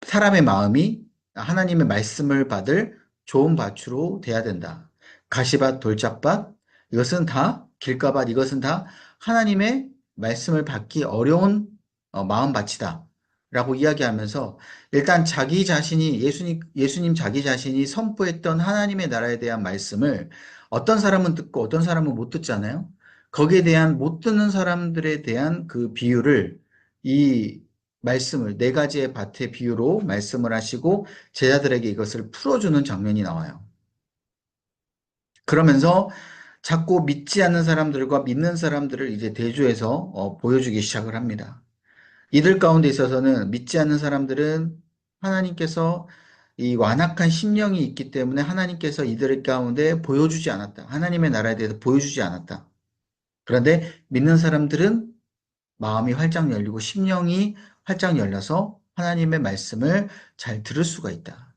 사람의 마음이 하나님의 말씀을 받을 좋은 밭으로 돼야 된다. 가시밭, 돌짝밭, 이것은 다 길가밭, 이것은 다 하나님의 말씀을 받기 어려운 마음밭이다. 라고 이야기하면서 일단 자기 자신이 예수님 자기 자신이 선포했던 하나님의 나라에 대한 말씀을 어떤 사람은 듣고 어떤 사람은 못 듣잖아요. 거기에 대한 못 듣는 사람들에 대한 그 비유를 이 말씀을 네 가지의 밭의 비유로 말씀을 하시고 제자들에게 이것을 풀어주는 장면이 나와요. 그러면서 자꾸 믿지 않는 사람들과 믿는 사람들을 이제 대조해서 보여주기 시작을 합니다. 이들 가운데 있어서는 믿지 않는 사람들은 하나님께서 이 완악한 심령이 있기 때문에 하나님께서 이들 가운데 보여주지 않았다. 하나님의 나라에 대해서 보여주지 않았다. 그런데 믿는 사람들은 마음이 활짝 열리고 심령이 활짝 열려서 하나님의 말씀을 잘 들을 수가 있다.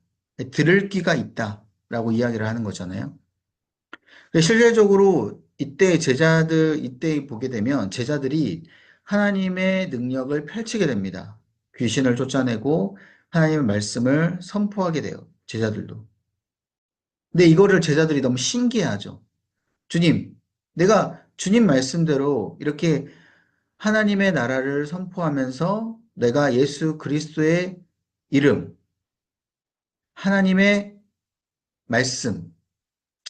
들을 귀가 있다라고 이야기를 하는 거잖아요. 실제적으로 이때 보게 되면 제자들이 하나님의 능력을 펼치게 됩니다. 귀신을 쫓아내고 하나님의 말씀을 선포하게 돼요. 제자들도. 근데 이거를 제자들이 너무 신기해하죠. 주님, 내가 주님 말씀대로 이렇게 하나님의 나라를 선포하면서 내가 예수 그리스도의 이름, 하나님의 말씀,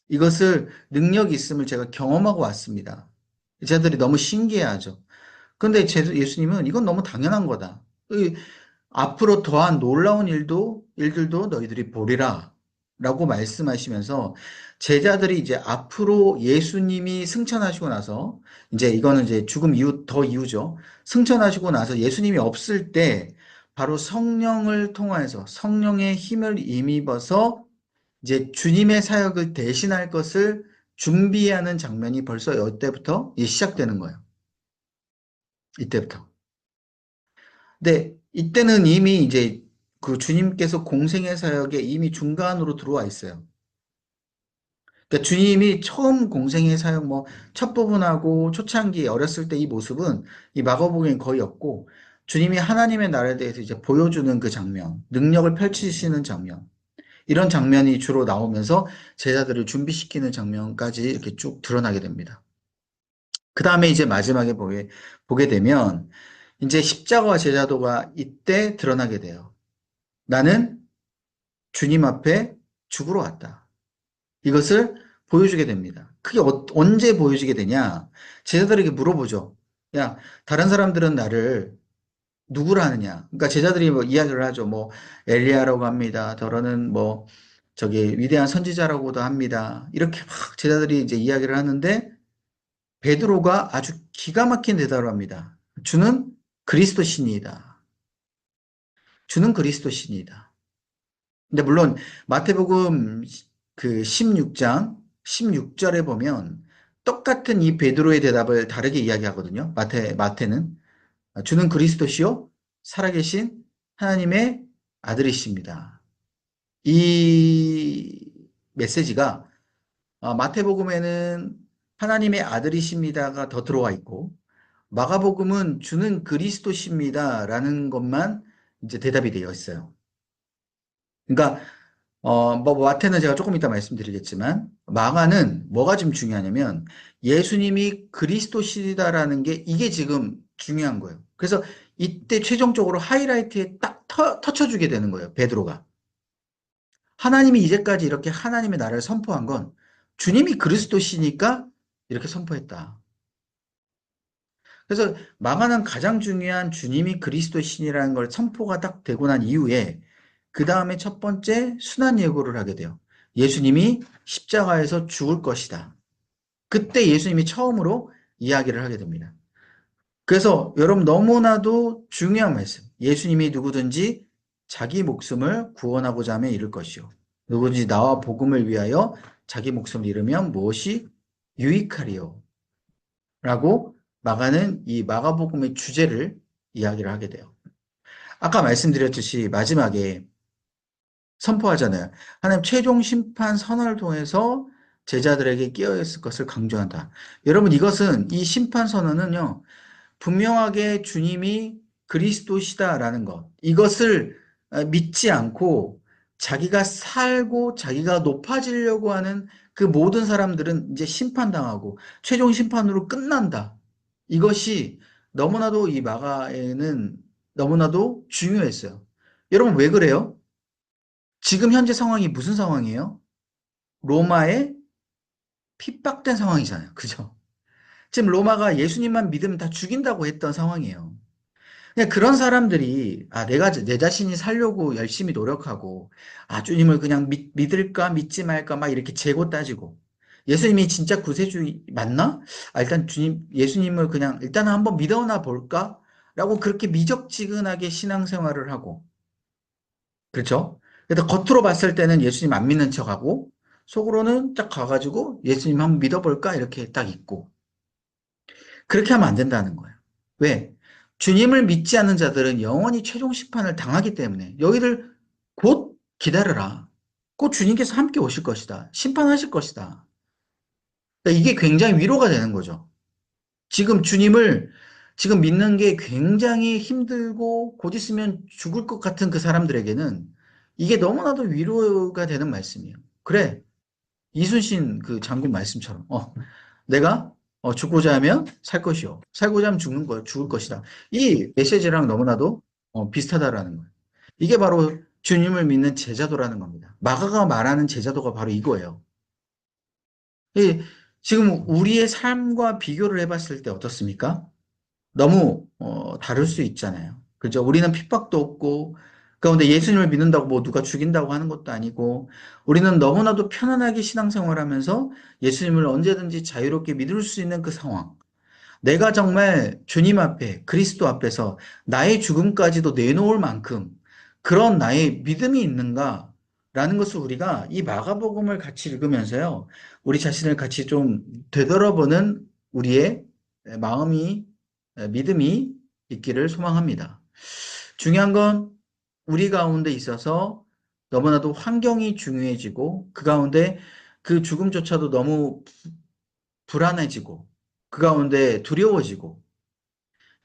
이것을 능력이 있음을 제가 경험하고 왔습니다. 제자들이 너무 신기해하죠. 근데 예수님은 이건 너무 당연한 거다. 앞으로 더한 놀라운 일들도 너희들이 보리라. 라고 말씀하시면서 제자들이 이제 앞으로 예수님이 승천하시고 나서 이제 이거는 이제 죽음 이후, 더 이후죠. 승천하시고 나서 예수님이 없을 때 바로 성령을 통하여서 성령의 힘을 힘입어서 이제 주님의 사역을 대신할 것을 준비하는 장면이 벌써 이때부터 시작되는 거예요. 이때부터. 근데 이때는 이미 이제 그 주님께서 공생의 사역에 이미 중간으로 들어와 있어요. 그러니까 주님이 처음 공생의 사역 뭐 첫 부분하고 초창기 어렸을 때 이 모습은 이 마가복음에 거의 없고 주님이 하나님의 나라에 대해서 이제 보여주는 그 장면, 능력을 펼치시는 장면, 이런 장면이 주로 나오면서 제자들을 준비시키는 장면까지 이렇게 쭉 드러나게 됩니다. 그 다음에 이제 마지막에 보게 되면 이제 십자가와 제자도가 이때 드러나게 돼요. 나는 주님 앞에 죽으러 왔다. 이것을 보여주게 됩니다. 그게 언제 보여지게 되냐? 제자들에게 물어보죠. 야, 다른 사람들은 나를 누구라 하느냐? 그러니까 제자들이 뭐 이야기를 하죠. 뭐 엘리야라고 합니다. 더러는 뭐 저기 위대한 선지자라고도 합니다. 이렇게 막 제자들이 이제 이야기를 하는데 베드로가 아주 기가 막힌 대답을 합니다. 주는 그리스도신이다. 주는 그리스도신이다. 근데 물론 마태복음 그 16장 16절에 보면 똑같은 이 베드로의 대답을 다르게 이야기하거든요. 마태는 주는 그리스도시요 살아계신 하나님의 아들이십니다. 이 메시지가 마태복음에는 하나님의 아들이십니다가 더 들어와 있고 마가복음은 주는 그리스도십니다라는 것만 이제 대답이 되어 있어요. 그러니까 뭐 마태는 제가 조금 이따 말씀드리겠지만 마가는 뭐가 좀 중요하냐면 예수님이 그리스도시다라는 게 이게 지금 중요한 거예요. 그래서 이때 최종적으로 하이라이트에 딱 터쳐주게 되는 거예요. 베드로가. 하나님이 이제까지 이렇게 하나님의 나라를 선포한 건 주님이 그리스도시니까 이렇게 선포했다. 그래서 마가는 가장 중요한 주님이 그리스도신이라는 걸 선포가 딱 되고 난 이후에 그 다음에 첫 번째 순환 예고를 하게 돼요. 예수님이 십자가에서 죽을 것이다. 그때 예수님이 처음으로 이야기를 하게 됩니다. 그래서 여러분 너무나도 중요한 말씀. 예수님이 누구든지 자기 목숨을 구원하고자 하면 잃을 것이요. 누구든지 나와 복음을 위하여 자기 목숨을 잃으면 무엇이 유익하리요. 라고 마가는 이 마가복음의 주제를 이야기를 하게 돼요. 아까 말씀드렸듯이 마지막에 선포하잖아요. 하나님 최종 심판 선언을 통해서 제자들에게 끼어 있을 것을 강조한다. 여러분 이것은 이 심판 선언은요. 분명하게 주님이 그리스도시다라는 것. 이것을 믿지 않고 자기가 살고 자기가 높아지려고 하는 그 모든 사람들은 이제 심판당하고 최종 심판으로 끝난다. 이것이 너무나도 이 마가에는 너무나도 중요했어요. 여러분 왜 그래요? 지금 현재 상황이 무슨 상황이에요? 로마의 핍박된 상황이잖아요. 그죠? 지금 로마가 예수님만 믿으면 다 죽인다고 했던 상황이에요. 그냥 그런 사람들이, 내가 내 자신이 살려고 열심히 노력하고, 주님을 그냥 믿을까, 믿지 말까, 막 이렇게 재고 따지고, 예수님이 진짜 구세주 맞나? 일단 예수님을 그냥 일단 한번 믿어나 볼까? 라고 그렇게 미적지근하게 신앙생활을 하고, 그렇죠? 그래서 겉으로 봤을 때는 예수님 안 믿는 척하고 속으로는 딱 가가지고 예수님 한번 믿어볼까 이렇게 딱 있고 그렇게 하면 안 된다는 거예요. 왜? 주님을 믿지 않는 자들은 영원히 최종 심판을 당하기 때문에 여기들 곧 기다려라. 곧 주님께서 함께 오실 것이다. 심판하실 것이다. 그러니까 이게 굉장히 위로가 되는 거죠. 지금 주님을 지금 믿는 게 굉장히 힘들고 곧 있으면 죽을 것 같은 그 사람들에게는 이게 너무나도 위로가 되는 말씀이에요. 그래, 이순신 그 장군 말씀처럼, 내가 죽고자 하면 살 것이요. 살고자 하면 죽을 것이다. 이 메시지랑 너무나도 비슷하다라는 거예요. 이게 바로 주님을 믿는 제자도라는 겁니다. 마가가 말하는 제자도가 바로 이거예요. 이, 지금 우리의 삶과 비교를 해봤을 때 어떻습니까? 너무 다를 수 있잖아요. 그죠? 우리는 핍박도 없고 그런데 예수님을 믿는다고 뭐 누가 죽인다고 하는 것도 아니고 우리는 너무나도 편안하게 신앙생활하면서 예수님을 언제든지 자유롭게 믿을 수 있는 그 상황. 내가 정말 주님 앞에 그리스도 앞에서 나의 죽음까지도 내놓을 만큼 그런 나의 믿음이 있는가라는 것을 우리가 이 마가복음을 같이 읽으면서요. 우리 자신을 같이 좀 되돌아보는 우리의 마음이 믿음이 있기를 소망합니다. 중요한 건 우리 가운데 있어서 너무나도 환경이 중요해지고 그 가운데 그 죽음조차도 너무 불안해지고 그 가운데 두려워지고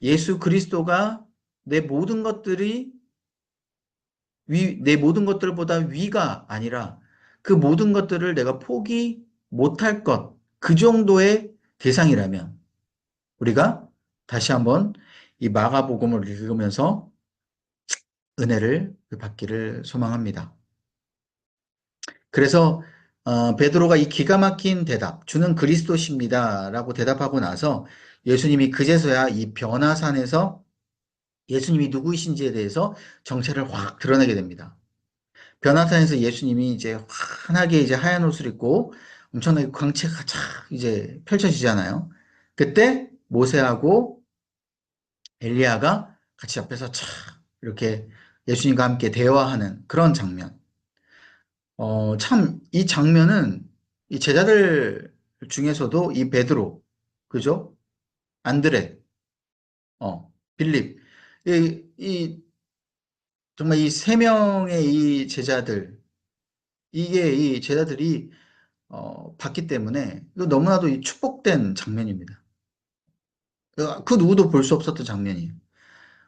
예수 그리스도가 내 모든 것들이 내 모든 것들보다 위가 아니라 그 모든 것들을 내가 포기 못할 것, 그 정도의 대상이라면 우리가 다시 한번 이 마가복음을 읽으면서 은혜를 받기를 소망합니다. 그래서 베드로가 이 기가 막힌 대답, 주는 그리스도십니다라고 대답하고 나서 예수님이 그제서야 이 변화산에서 예수님이 누구이신지에 대해서 정체를 확 드러내게 됩니다. 변화산에서 예수님이 이제 환하게 이제 하얀 옷을 입고 엄청나게 광채가 쫙 이제 펼쳐지잖아요. 그때 모세하고 엘리야가 같이 옆에서 쫙 이렇게 예수님과 함께 대화하는 그런 장면. 참, 이 장면은 이 제자들 중에서도 이 베드로, 그죠? 안드레, 빌립, 이 정말 이 세 명의 이 제자들, 이게 이 제자들이 봤기 때문에 이거 너무나도 이 축복된 장면입니다. 그 누구도 볼 수 없었던 장면이에요.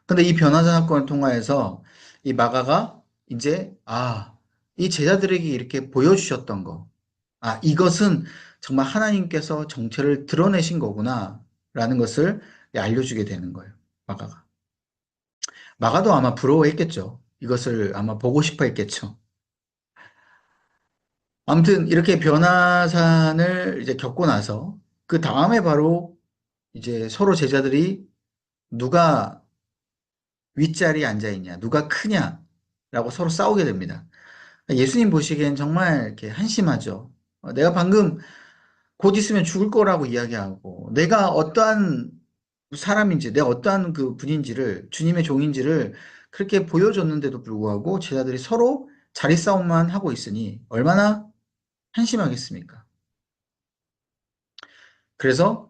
근데 이 변화산 사건을 통하여서 이 마가가 이제 이 제자들에게 이렇게 보여주셨던 거, 이것은 정말 하나님께서 정체를 드러내신 거구나라는 것을 알려주게 되는 거예요. 마가가. 마가도 아마 부러워했겠죠. 이것을 아마 보고 싶어 했겠죠. 아무튼 이렇게 변화산을 이제 겪고 나서 그 다음에 바로 이제 서로 제자들이 누가 윗자리에 앉아 있냐, 누가 크냐라고 서로 싸우게 됩니다. 예수님 보시기엔 정말 이렇게 한심하죠. 내가 방금 곧 있으면 죽을 거라고 이야기하고 내가 어떠한 사람인지, 내가 어떠한 그 분인지를 주님의 종인지를 그렇게 보여줬는데도 불구하고 제자들이 서로 자리 싸움만 하고 있으니 얼마나 한심하겠습니까? 그래서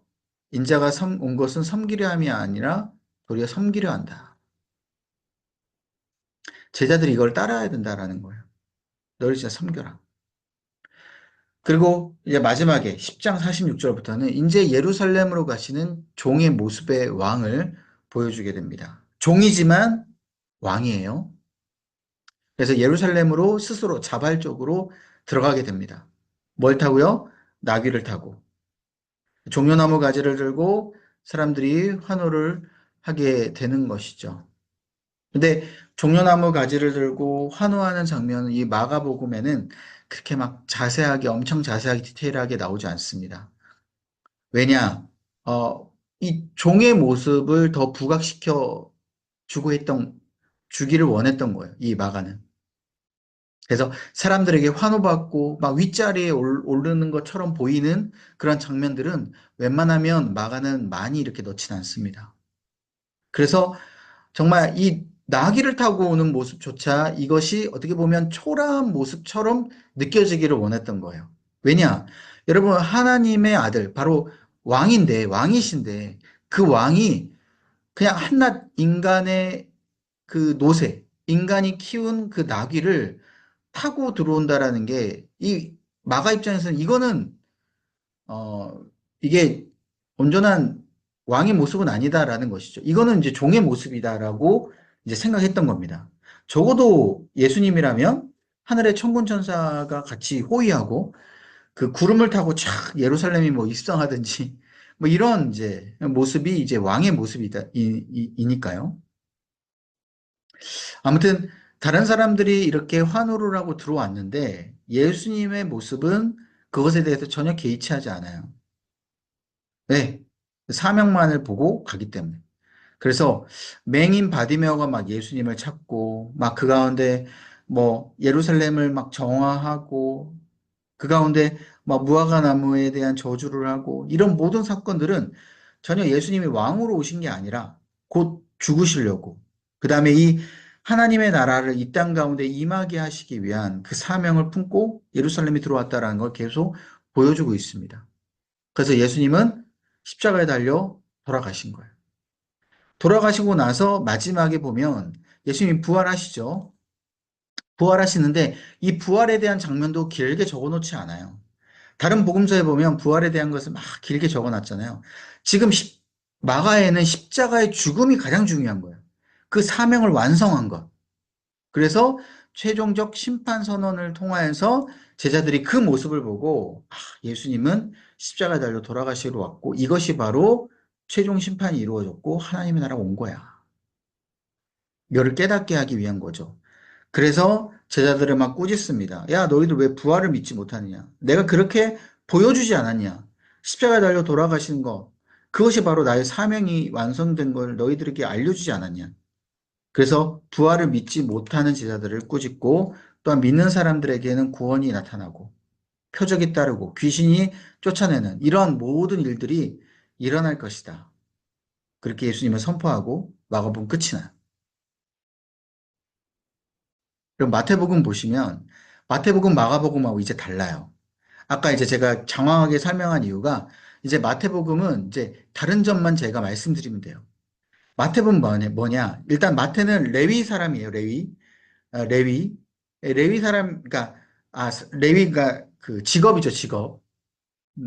인자가 온 것은 섬기려 함이 아니라 도리어 섬기려 한다. 제자들이 이걸 따라야 된다라는 거예요. 너를 진짜 섬겨라. 그리고 이제 마지막에 10장 46절부터는 이제 예루살렘으로 가시는 종의 모습의 왕을 보여주게 됩니다. 종이지만 왕이에요. 그래서 예루살렘으로 스스로 자발적으로 들어가게 됩니다. 뭘 타고요? 나귀를 타고. 종려나무 가지를 들고 사람들이 환호를 하게 되는 것이죠. 근데 종려나무 가지를 들고 환호하는 장면은 이 마가복음에는 그렇게 막 자세하게, 엄청 자세하게 디테일하게 나오지 않습니다. 왜냐? 이 종의 모습을 더 부각시켜 주기를 원했던 거예요. 이 마가는. 그래서 사람들에게 환호받고 막 윗자리에 오르는 것처럼 보이는 그런 장면들은 웬만하면 마가는 많이 이렇게 넣지는 않습니다. 그래서 정말 이 나귀를 타고 오는 모습조차 이것이 어떻게 보면 초라한 모습처럼 느껴지기를 원했던 거예요. 왜냐? 여러분, 하나님의 아들, 바로 왕이신데 그 왕이 그냥 한낱 인간의 그 노새, 인간이 키운 그 나귀를 타고 들어온다라는 게 이 마가 입장에서는 이거는 어 이게 온전한 왕의 모습은 아니다라는 것이죠. 이거는 이제 종의 모습이다라고 이제 생각했던 겁니다. 적어도 예수님이라면 하늘의 천군 천사가 같이 호위하고 그 구름을 타고 촥 예루살렘이 뭐 입성하든지 뭐 이런 이제 모습이 이제 왕의 모습이니까요. 아무튼 다른 사람들이 이렇게 환호를 하고 들어왔는데 예수님의 모습은 그것에 대해서 전혀 개의치하지 않아요. 네. 사명만을 보고 가기 때문에. 그래서 맹인 바디메오가 막 예수님을 찾고 막 그 가운데 뭐 예루살렘을 막 정화하고 그 가운데 막 무화과 나무에 대한 저주를 하고 이런 모든 사건들은 전혀 예수님이 왕으로 오신 게 아니라 곧 죽으시려고 그다음에 이 하나님의 나라를 이 땅 가운데 임하게 하시기 위한 그 사명을 품고 예루살렘에 들어왔다라는 걸 계속 보여주고 있습니다. 그래서 예수님은 십자가에 달려 돌아가신 거예요. 돌아가시고 나서 마지막에 보면 예수님이 부활하시죠. 부활하시는데 이 부활에 대한 장면도 길게 적어놓지 않아요. 다른 복음서에 보면 부활에 대한 것을 막 길게 적어놨잖아요. 지금 마가에는 십자가의 죽음이 가장 중요한 거예요. 그 사명을 완성한 것. 그래서 최종적 심판 선언을 통하여서 제자들이 그 모습을 보고 예수님은 십자가에 달려 돌아가시러 왔고 이것이 바로 최종 심판이 이루어졌고 하나님의 나라가 온 거야. 이거를 깨닫게 하기 위한 거죠. 그래서 제자들을 막 꾸짖습니다. 야, 너희들 왜 부활을 믿지 못하느냐? 내가 그렇게 보여주지 않았냐? 십자가에 달려 돌아가신 것, 그것이 바로 나의 사명이 완성된 걸 너희들에게 알려주지 않았냐? 그래서 부활을 믿지 못하는 제자들을 꾸짖고 또한 믿는 사람들에게는 구원이 나타나고 표적이 따르고 귀신이 쫓아내는 이러한 모든 일들이 일어날 것이다. 그렇게 예수님을 선포하고 마가복음 끝이 나요. 그럼 마태복음 보시면 마태복음, 마가복음하고 이제 달라요. 아까 이제 제가 장황하게 설명한 이유가 이제 마태복음은 이제 다른 점만 제가 말씀드리면 돼요. 마태복음 뭐냐? 일단 마태는 레위 사람이에요. 레위. 레위. 레위 사람, 그러니까 레위가 그 직업이죠, 직업.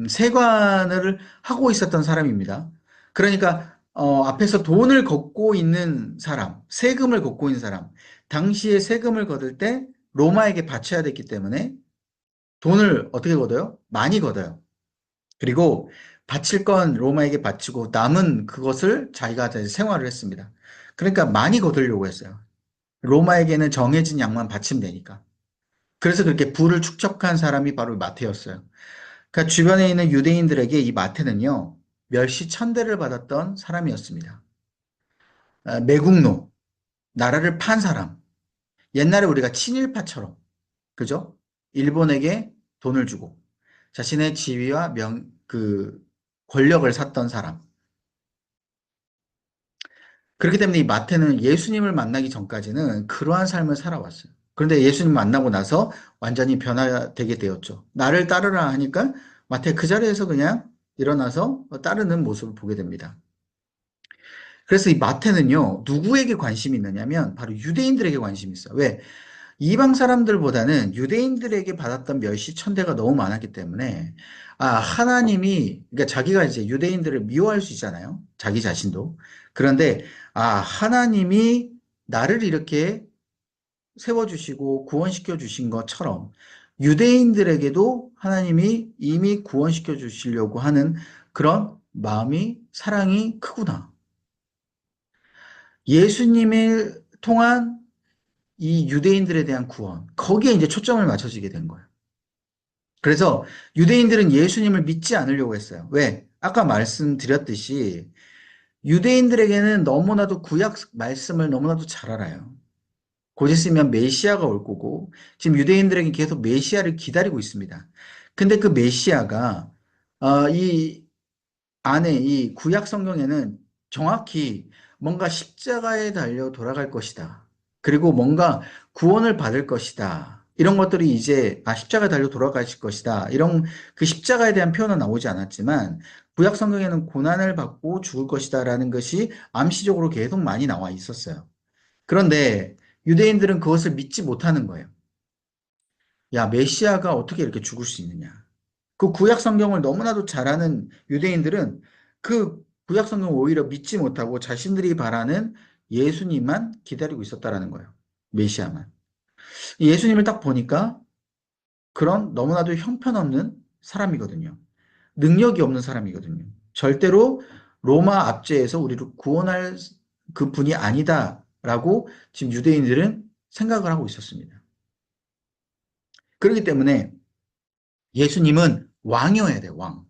세관을 하고 있었던 사람입니다. 그러니까 앞에서 돈을 걷고 있는 사람, 세금을 걷고 있는 사람, 당시에 세금을 걷을 때 로마에게 바쳐야 됐기 때문에 돈을 어떻게 걷어요? 많이 걷어요. 그리고 바칠 건 로마에게 바치고 남은 그것을 자기가 이제 생활을 했습니다. 그러니까 많이 거두려고 했어요. 로마에게는 정해진 양만 바치면 되니까. 그래서 그렇게 부를 축적한 사람이 바로 마태였어요. 그러니까 주변에 있는 유대인들에게 이 마태는요, 멸시 천대를 받았던 사람이었습니다. 매국노, 나라를 판 사람. 옛날에 우리가 친일파처럼, 그죠? 일본에게 돈을 주고 자신의 지위와 권력을 샀던 사람. 그렇기 때문에 이 마태는 예수님을 만나기 전까지는 그러한 삶을 살아왔어요. 그런데 예수님 만나고 나서 완전히 변화되게 되었죠. 나를 따르라 하니까 마태 그 자리에서 그냥 일어나서 따르는 모습을 보게 됩니다. 그래서 이 마태는요, 누구에게 관심이 있느냐면 바로 유대인들에게 관심이 있어요. 왜? 이방 사람들보다는 유대인들에게 받았던 멸시 천대가 너무 많았기 때문에 하나님이 그러니까 자기가 이제 유대인들을 미워할 수 있잖아요. 자기 자신도. 그런데 하나님이 나를 이렇게 세워주시고 구원시켜 주신 것처럼 유대인들에게도 하나님이 이미 구원시켜 주시려고 하는 그런 마음이 사랑이 크구나. 예수님을 통한 이 유대인들에 대한 구원, 거기에 이제 초점을 맞춰지게 된 거예요. 그래서 유대인들은 예수님을 믿지 않으려고 했어요. 왜? 아까 말씀드렸듯이 유대인들에게는 너무나도 구약 말씀을 너무나도 잘 알아요. 곧 있으면 메시아가 올 거고, 지금 유대인들에게 계속 메시아를 기다리고 있습니다. 근데 그 메시아가, 이 안에 이 구약 성경에는 정확히 뭔가 십자가에 달려 돌아갈 것이다. 그리고 뭔가 구원을 받을 것이다. 이런 것들이 이제, 십자가에 달려 돌아가실 것이다. 이런 그 십자가에 대한 표현은 나오지 않았지만, 구약 성경에는 고난을 받고 죽을 것이다라는 것이 암시적으로 계속 많이 나와 있었어요. 그런데 유대인들은 그것을 믿지 못하는 거예요. 야, 메시아가 어떻게 이렇게 죽을 수 있느냐. 그 구약 성경을 너무나도 잘 아는 유대인들은 그 구약 성경을 오히려 믿지 못하고 자신들이 바라는 예수님만 기다리고 있었다라는 거예요. 메시아만. 예수님을 딱 보니까 그런 너무나도 형편없는 사람이거든요. 능력이 없는 사람이거든요. 절대로 로마 압제에서 우리를 구원할 그 분이 아니다라고 지금 유대인들은 생각을 하고 있었습니다. 그렇기 때문에 예수님은 왕이어야 돼요, 왕.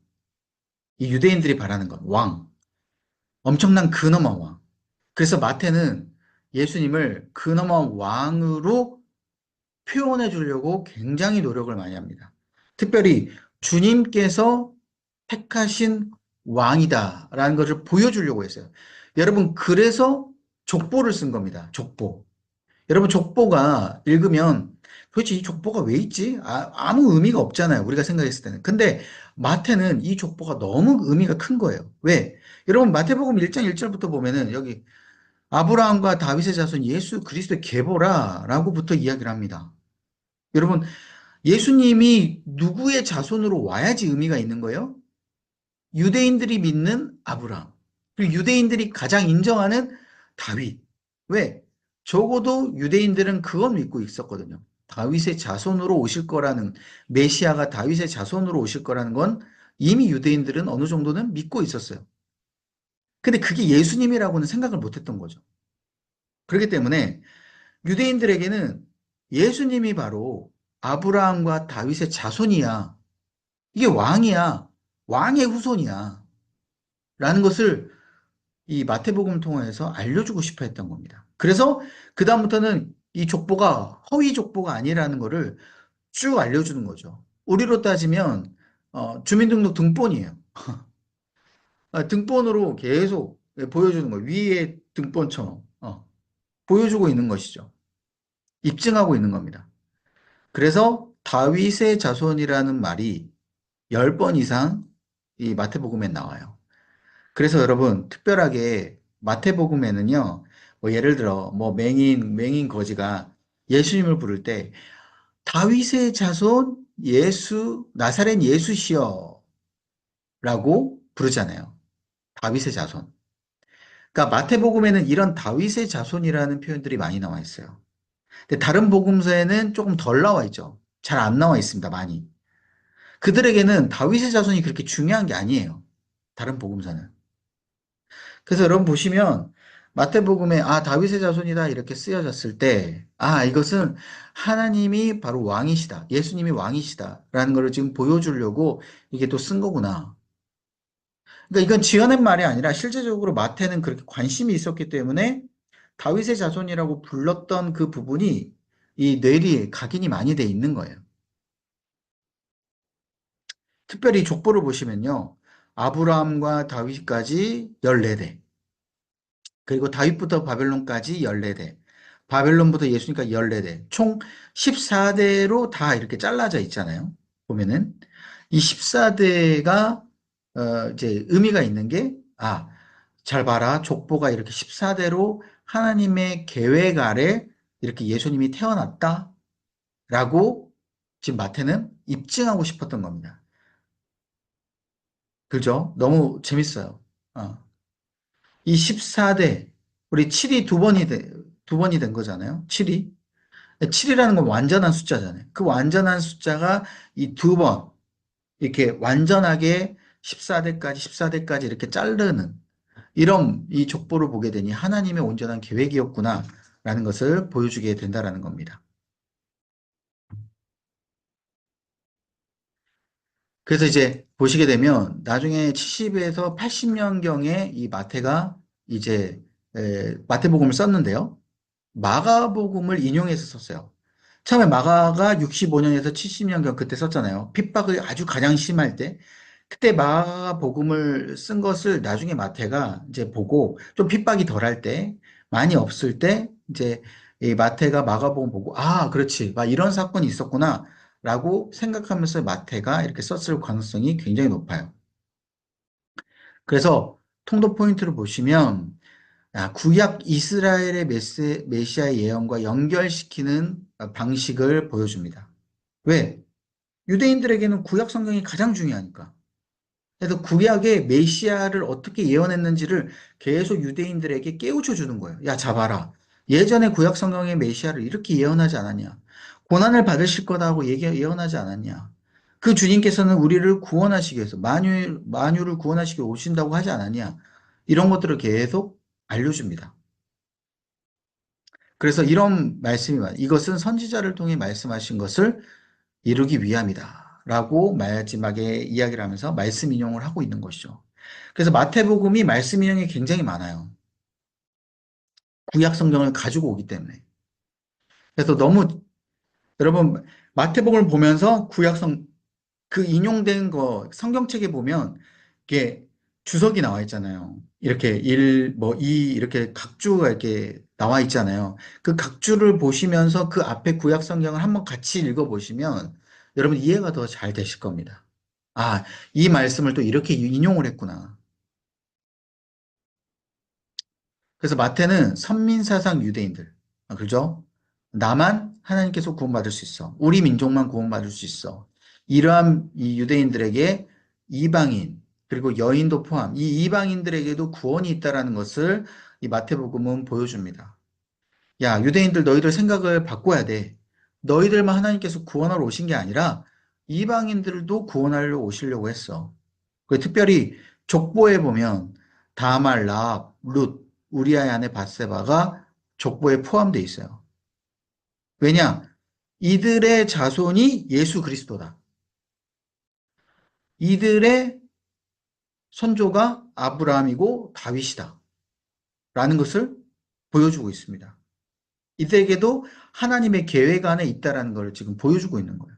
이 유대인들이 바라는 건 왕. 엄청난 근엄한 왕. 그래서 마태는 예수님을 근엄한 왕으로 표현해 주려고 굉장히 노력을 많이 합니다. 특별히 주님께서 택하신 왕이다라는 것을 보여주려고 했어요. 여러분, 그래서 족보를 쓴 겁니다. 족보. 여러분, 족보가 읽으면 도대체 이 족보가 왜 있지? 아무 의미가 없잖아요. 우리가 생각했을 때는. 근데 마태는 이 족보가 너무 의미가 큰 거예요. 왜? 여러분, 마태복음 1장 1절부터 보면은 여기 아브라함과 다윗의 자손 예수 그리스도의 계보라라고부터 이야기를 합니다. 여러분, 예수님이 누구의 자손으로 와야지 의미가 있는 거예요? 유대인들이 믿는 아브라함. 그리고 유대인들이 가장 인정하는 다윗. 왜? 적어도 유대인들은 그건 믿고 있었거든요. 다윗의 자손으로 오실 거라는, 메시아가 다윗의 자손으로 오실 거라는 건 이미 유대인들은 어느 정도는 믿고 있었어요. 근데 그게 예수님이라고는 생각을 못 했던 거죠. 그렇기 때문에 유대인들에게는 예수님이 바로 아브라함과 다윗의 자손이야. 이게 왕이야. 왕의 후손이야. 라는 것을 이 마태복음을 통해서 알려주고 싶어 했던 겁니다. 그래서 그다음부터는 이 족보가 허위 족보가 아니라는 것을 쭉 알려주는 거죠. 우리로 따지면 주민등록 등본이에요. 등본으로 계속 보여주는 거예요. 위에 등본처럼 보여주고 있는 것이죠. 입증하고 있는 겁니다. 그래서 다윗의 자손이라는 말이 10번 이상 이 마태복음에 나와요. 그래서 여러분, 특별하게 마태복음에는요, 뭐 예를 들어, 뭐 맹인 거지가 예수님을 부를 때, 다윗의 자손 예수, 나사렛 예수시여 라고 부르잖아요. 다윗의 자손. 그러니까 마태복음에는 이런 다윗의 자손이라는 표현들이 많이 나와 있어요. 근데 다른 복음서에는 조금 덜 나와 있죠. 잘 안 나와 있습니다, 많이. 그들에게는 다윗의 자손이 그렇게 중요한 게 아니에요. 다른 복음서는. 그래서 여러분 보시면 마태복음에 다윗의 자손이다 이렇게 쓰여졌을 때 이것은 하나님이 바로 왕이시다. 예수님이 왕이시다라는 것을 지금 보여주려고 이게 또 쓴 거구나. 그러니까 이건 지어낸 말이 아니라 실제적으로 마태는 그렇게 관심이 있었기 때문에 다윗의 자손이라고 불렀던 그 부분이 이 뇌리에 각인이 많이 돼 있는 거예요. 특별히 족보를 보시면요. 아브라함과 다윗까지 14대. 그리고 다윗부터 바벨론까지 14대. 바벨론부터 예수니까 14대. 총 14대로 다 이렇게 잘라져 있잖아요. 보면은. 이 14대가 이제 의미가 있는 게, 잘 봐라. 족보가 이렇게 14대로 하나님의 계획 아래 이렇게 예수님이 태어났다. 라고 지금 마태는 입증하고 싶었던 겁니다. 그죠? 너무 재밌어요. 어. 이 14대, 우리 7이 두 번이 된 거잖아요. 7이. 7이라는 건 완전한 숫자잖아요. 그 완전한 숫자가 이 두 번, 이렇게 완전하게 14대까지, 14대까지 이렇게 자르는 이런 이 족보를 보게 되니 하나님의 온전한 계획이었구나 라는 것을 보여주게 된다라는 겁니다. 그래서 이제 보시게 되면 나중에 70에서 80년경에 이 마태가 이제 마태복음을 썼는데요. 마가복음을 인용해서 썼어요. 처음에 마가가 65년에서 70년경 그때 썼잖아요. 핍박을 아주 가장 심할 때. 그때 마가복음을 쓴 것을 나중에 마태가 이제 보고 좀 핍박이 덜할 때, 많이 없을 때 이제 이 마태가 마가복음 보고 그렇지. 막 이런 사건이 있었구나. 라고 생각하면서 마태가 이렇게 썼을 가능성이 굉장히 높아요. 그래서 통독 포인트를 보시면 구약 이스라엘의 메시아의 예언과 연결시키는 방식을 보여줍니다. 왜? 유대인들에게는 구약 성경이 가장 중요하니까. 그래서 구약의 메시아를 어떻게 예언했는지를 계속 유대인들에게 깨우쳐 주는 거예요. 야, 잡아라. 예전에 구약 성경의 메시아를 이렇게 예언하지 않았냐? 고난을 받으실 거다고 예언하지 않았냐? 그 주님께서는 우리를 구원하시기 위해서 만유를 구원하시기 위해 오신다고 하지 않았냐? 이런 것들을 계속 알려줍니다. 그래서 이런 말씀이 이것은 선지자를 통해 말씀하신 것을 이루기 위함이다. 라고 마지막에 이야기를 하면서 말씀 인용을 하고 있는 것이죠. 그래서 마태복음이 말씀 인용이 굉장히 많아요. 구약 성경을 가지고 오기 때문에. 그래서 너무 여러분 마태복음을 보면서 그 인용된 거 성경책에 보면 이게 주석이 나와 있잖아요. 이렇게 1, 뭐 2, 이렇게 각주가 이렇게 나와 있잖아요. 그 각주를 보시면서 그 앞에 구약 성경을 한번 같이 읽어보시면 여러분 이해가 더 잘 되실 겁니다. 이 말씀을 또 이렇게 인용을 했구나. 그래서 마태는 선민사상 유대인들, 그죠? 나만 하나님께서 구원받을 수 있어. 우리 민족만 구원받을 수 있어. 이러한 이 유대인들에게 이방인, 그리고 여인도 포함, 이 이방인들에게도 구원이 있다라는 것을 이 마태복음은 보여줍니다. 야, 유대인들 너희들 생각을 바꿔야 돼. 너희들만 하나님께서 구원하러 오신 게 아니라 이방인들도 구원하러 오시려고 했어. 특별히 족보에 보면 다말, 라합, 룻, 우리아의 아내 밧세바가 족보에 포함되어 있어요. 왜냐? 이들의 자손이 예수 그리스도다. 이들의 선조가 아브라함이고 다윗이다. 라는 것을 보여주고 있습니다. 이들에게도 하나님의 계획 안에 있다라는 걸 지금 보여주고 있는 거예요.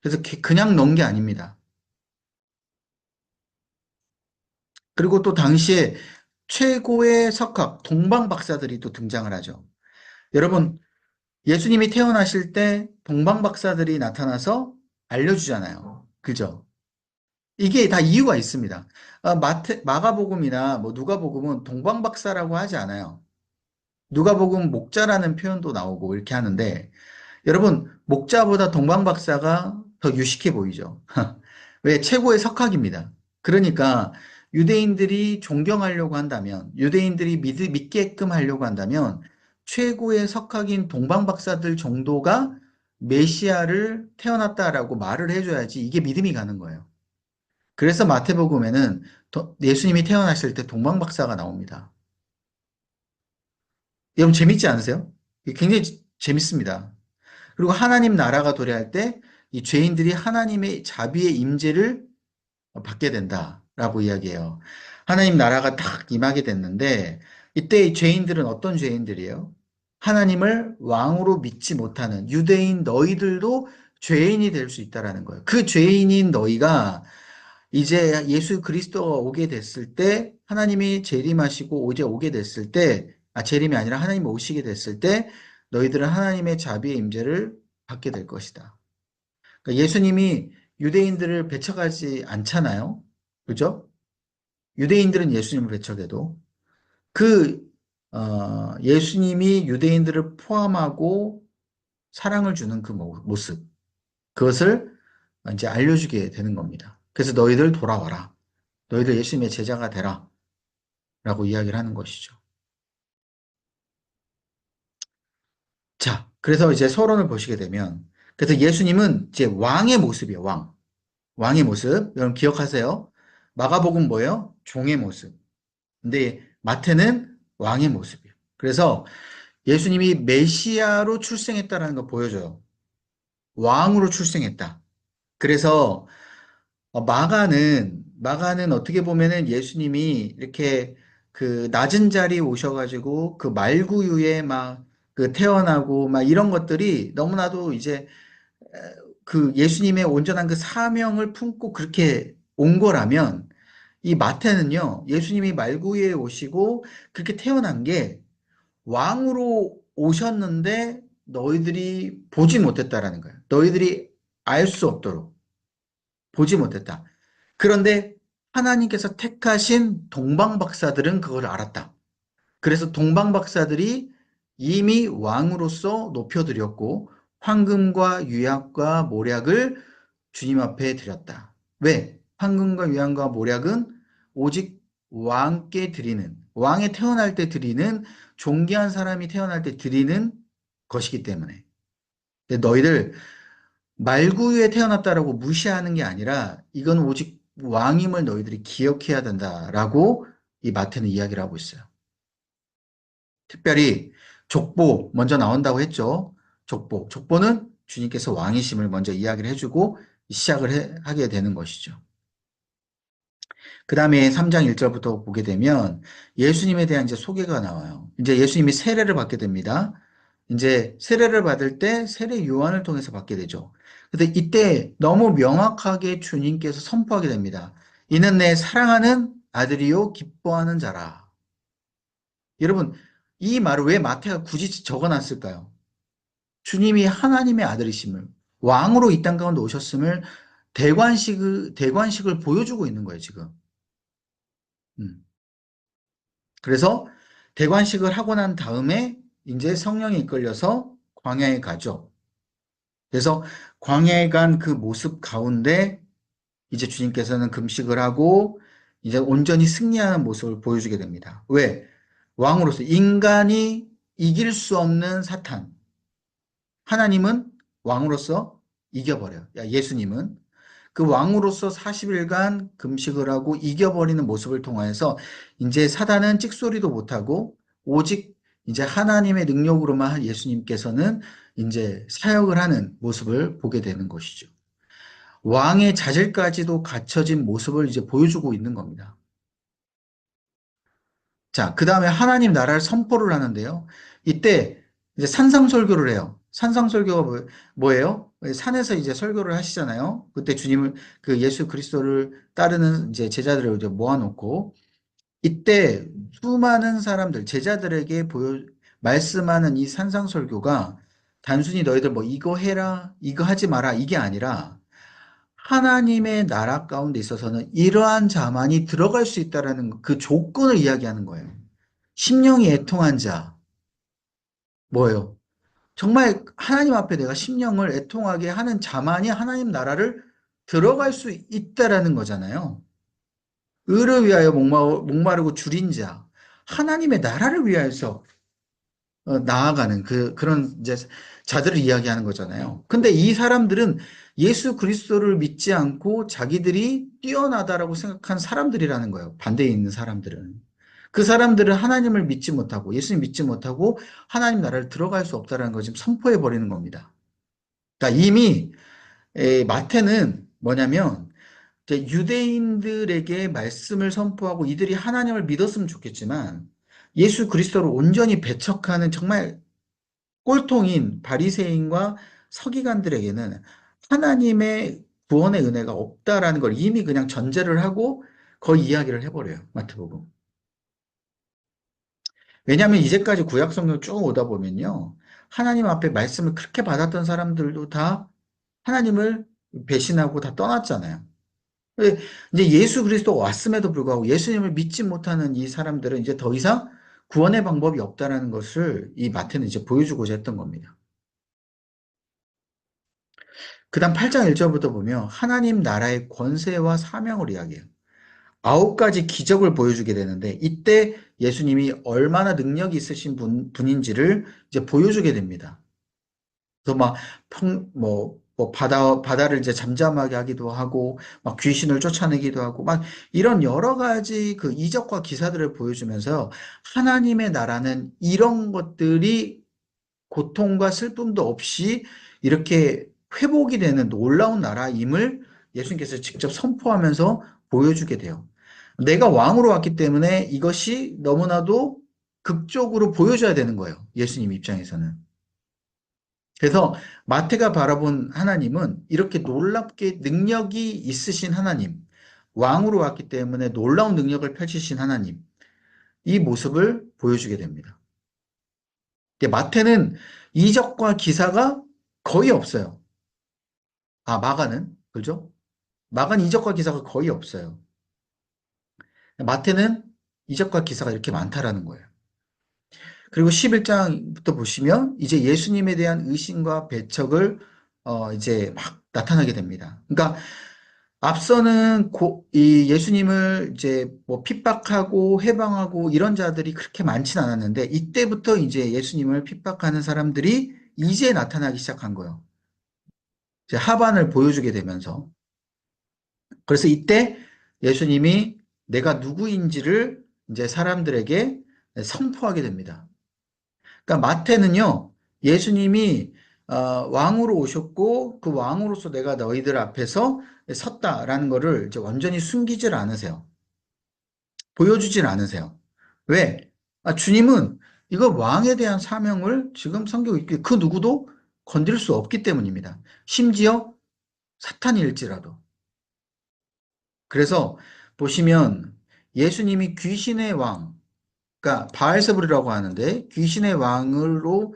그래서 그냥 넣은 게 아닙니다. 그리고 또 당시에 최고의 석학, 동방 박사들이 또 등장을 하죠. 여러분, 예수님이 태어나실 때 동방 박사들이 나타나서 알려주잖아요. 그죠? 이게 다 이유가 있습니다. 마가복음이나 뭐 누가복음은 동방 박사라고 하지 않아요. 누가복음 목자라는 표현도 나오고 이렇게 하는데 여러분, 목자보다 동방 박사가 더 유식해 보이죠. 왜? 최고의 석학입니다. 그러니까 유대인들이 존경하려고 한다면, 유대인들이 믿게끔 하려고 한다면, 최고의 석학인 동방 박사들 정도가 메시아를 태어났다라고 말을 해줘야지 이게 믿음이 가는 거예요. 그래서 마태복음에는 예수님이 태어나실 때 동방 박사가 나옵니다. 여러분 재밌지 않으세요? 이게 굉장히 재밌습니다. 그리고 하나님 나라가 도래할 때 이 죄인들이 하나님의 자비의 임재를 받게 된다라고 이야기해요. 하나님 나라가 딱 임하게 됐는데 이때 이 죄인들은 어떤 죄인들이에요? 하나님을 왕으로 믿지 못하는 유대인 너희들도 죄인이 될 수 있다라는 거예요. 그 죄인인 너희가 이제 예수 그리스도가 오게 됐을 때 하나님이 재림하시고 이제 오게 됐을 때 재림이 아니라 하나님이 오시게 됐을 때 너희들은 하나님의 자비의 임재를 받게 될 것이다. 그러니까 예수님이 유대인들을 배척하지 않잖아요. 그죠? 유대인들은 예수님을 배척해도 그 예수님이 유대인들을 포함하고 사랑을 주는 그 모습, 그것을 이제 알려주게 되는 겁니다. 그래서 너희들 돌아와라. 너희들 예수님의 제자가 되라. 라고 이야기를 하는 것이죠. 자, 그래서 이제 서론을 보시게 되면, 그래서 예수님은 이제 왕의 모습이에요, 왕. 왕의 모습. 여러분 기억하세요? 마가복음 뭐예요? 종의 모습. 근데 마태는 왕의 모습이에요. 그래서 예수님이 메시아로 출생했다라는 걸 보여줘요. 왕으로 출생했다. 그래서 마가는 어떻게 보면은 예수님이 이렇게 그 낮은 자리에 오셔가지고 그 말구유에 막 그 태어나고 막 이런 것들이 너무나도 이제 그 예수님의 온전한 그 사명을 품고 그렇게 온 거라면 이 마태는요, 예수님이 말구유에 오시고 그렇게 태어난 게 왕으로 오셨는데 너희들이 보지 못했다라는 거예요. 너희들이 알 수 없도록 보지 못했다. 그런데 하나님께서 택하신 동방박사들은 그걸 알았다. 그래서 동방박사들이 이미 왕으로서 높여드렸고 황금과 유약과 모략을 주님 앞에 드렸다. 왜? 황금과 유약과 모략은 오직 왕께 드리는, 왕에 태어날 때 드리는, 존귀한 사람이 태어날 때 드리는 것이기 때문에. 근데 너희들 말구유에 태어났다라고 무시하는 게 아니라 이건 오직 왕임을 너희들이 기억해야 된다라고 이 마태는 이야기를 하고 있어요. 특별히 족보 먼저 나온다고 했죠. 족보는 주님께서 왕이심을 먼저 이야기를 해주고 시작을 하게 되는 것이죠. 그 다음에 3장 1절부터 보게 되면 예수님에 대한 이제 소개가 나와요. 이제 예수님이 세례를 받게 됩니다. 이제 세례를 받을 때 세례 요한을 통해서 받게 되죠. 근데 이때 너무 명확하게 주님께서 선포하게 됩니다. 이는 내 사랑하는 아들이요 기뻐하는 자라. 여러분, 이 말을 왜 마태가 굳이 적어놨을까요? 주님이 하나님의 아들이심을 왕으로 이 땅 가운데 오셨음을 대관식을 보여주고 있는 거예요, 지금. 음. 그래서 대관식을 하고 난 다음에 이제 성령이 이끌려서 광야에 가죠. 그래서 광야에 간 그 모습 가운데 이제 주님께서는 금식을 하고 이제 온전히 승리하는 모습을 보여주게 됩니다. 왜? 왕으로서 인간이 이길 수 없는 사탄. 하나님은 왕으로서 이겨버려요. 예수님은. 그 왕으로서 40일간 금식을 하고 이겨버리는 모습을 통해서 이제 사단은 찍소리도 못하고 오직 이제 하나님의 능력으로만 예수님께서는 이제 사역을 하는 모습을 보게 되는 것이죠. 왕의 자질까지도 갖춰진 모습을 이제 보여주고 있는 겁니다. 자, 그 다음에 하나님 나라를 선포를 하는데요. 이때 이제 산상설교를 해요. 산상설교가 뭐예요? 산에서 이제 설교를 하시잖아요. 그때 주님을, 그 예수 그리스도를 따르는 이제 제자들을 이제 모아놓고 이때 수많은 사람들, 제자들에게 말씀하는 이 산상설교가 단순히 너희들 뭐 이거 해라, 이거 하지 마라, 이게 아니라 하나님의 나라 가운데 있어서는 이러한 자만이 들어갈 수 있다라는 그 조건을 이야기하는 거예요. 심령이 애통한 자, 뭐예요? 정말 하나님 앞에 내가 심령을 애통하게 하는 자만이 하나님 나라를 들어갈 수 있다라는 거잖아요. 의를 위하여 목마르고 줄인 자, 하나님의 나라를 위하여서 나아가는 그런 이제 자들을 이야기하는 거잖아요. 근데 이 사람들은 예수 그리스도를 믿지 않고 자기들이 뛰어나다라고 생각한 사람들이라는 거예요. 반대에 있는 사람들은. 그 사람들은 하나님을 믿지 못하고 예수님 믿지 못하고 하나님 나라를 들어갈 수 없다는 걸 지금 선포해 버리는 겁니다. 그러니까 이미 마태는 뭐냐면 이제 유대인들에게 말씀을 선포하고 이들이 하나님을 믿었으면 좋겠지만 예수 그리스도를 온전히 배척하는 정말 꼴통인 바리새인과 서기관들에게는 하나님의 구원의 은혜가 없다라는 걸 이미 그냥 전제를 하고 거의 이야기를 해버려요. 마태복음. 왜냐하면 이제까지 구약 성경 쭉 오다 보면요. 하나님 앞에 말씀을 그렇게 받았던 사람들도 다 하나님을 배신하고 다 떠났잖아요. 근데 이제 예수 그리스도가 왔음에도 불구하고 예수님을 믿지 못하는 이 사람들은 이제 더 이상 구원의 방법이 없다라는 것을 이 마태는 이제 보여주고자 했던 겁니다. 그다음 8장 1절부터 보면 하나님 나라의 권세와 사명을 이야기해요. 9가지 기적을 보여주게 되는데 이때 예수님이 얼마나 능력이 있으신 분인지를 이제 보여주게 됩니다. 그래서 막 바다를 이제 잠잠하게 하기도 하고 막 귀신을 쫓아내기도 하고 막 이런 여러 가지 그 이적과 기사들을 보여주면서 하나님의 나라는 이런 것들이 고통과 슬픔도 없이 이렇게 회복이 되는 놀라운 나라임을 예수님께서 직접 선포하면서 보여주게 돼요. 내가 왕으로 왔기 때문에 이것이 너무나도 극적으로 보여줘야 되는 거예요. 예수님 입장에서는. 그래서 마태가 바라본 하나님은 이렇게 놀랍게 능력이 있으신 하나님, 왕으로 왔기 때문에 놀라운 능력을 펼치신 하나님, 이 모습을 보여주게 됩니다. 마태는 이적과 기사가 거의 없어요. 아, 마가는, 그죠? 마가는 이적과 기사가 거의 없어요. 마태는 이적과 기사가 이렇게 많다라는 거예요. 그리고 11장부터 보시면 이제 예수님에 대한 의심과 배척을 이제 막 나타나게 됩니다. 그러니까 앞서는 이 예수님을 이제 뭐 핍박하고 해방하고 이런 자들이 그렇게 많진 않았는데 이때부터 이제 예수님을 핍박하는 사람들이 이제 나타나기 시작한 거예요. 이제 하반을 보여주게 되면서. 그래서 이때 예수님이 내가 누구인지를 이제 사람들에게 선포하게 됩니다. 그러니까 마태는요, 예수님이 왕으로 오셨고 그 왕으로서 내가 너희들 앞에서 섰다라는 거를 이제 완전히 숨기질 않으세요. 보여주질 않으세요. 왜? 주님은 이거 왕에 대한 사명을 지금 성경 읽기 그 누구도 건드릴 수 없기 때문입니다. 심지어 사탄일지라도. 그래서 보시면 예수님이 귀신의 왕, 그러니까 바알세불이라고 하는데 귀신의 왕으로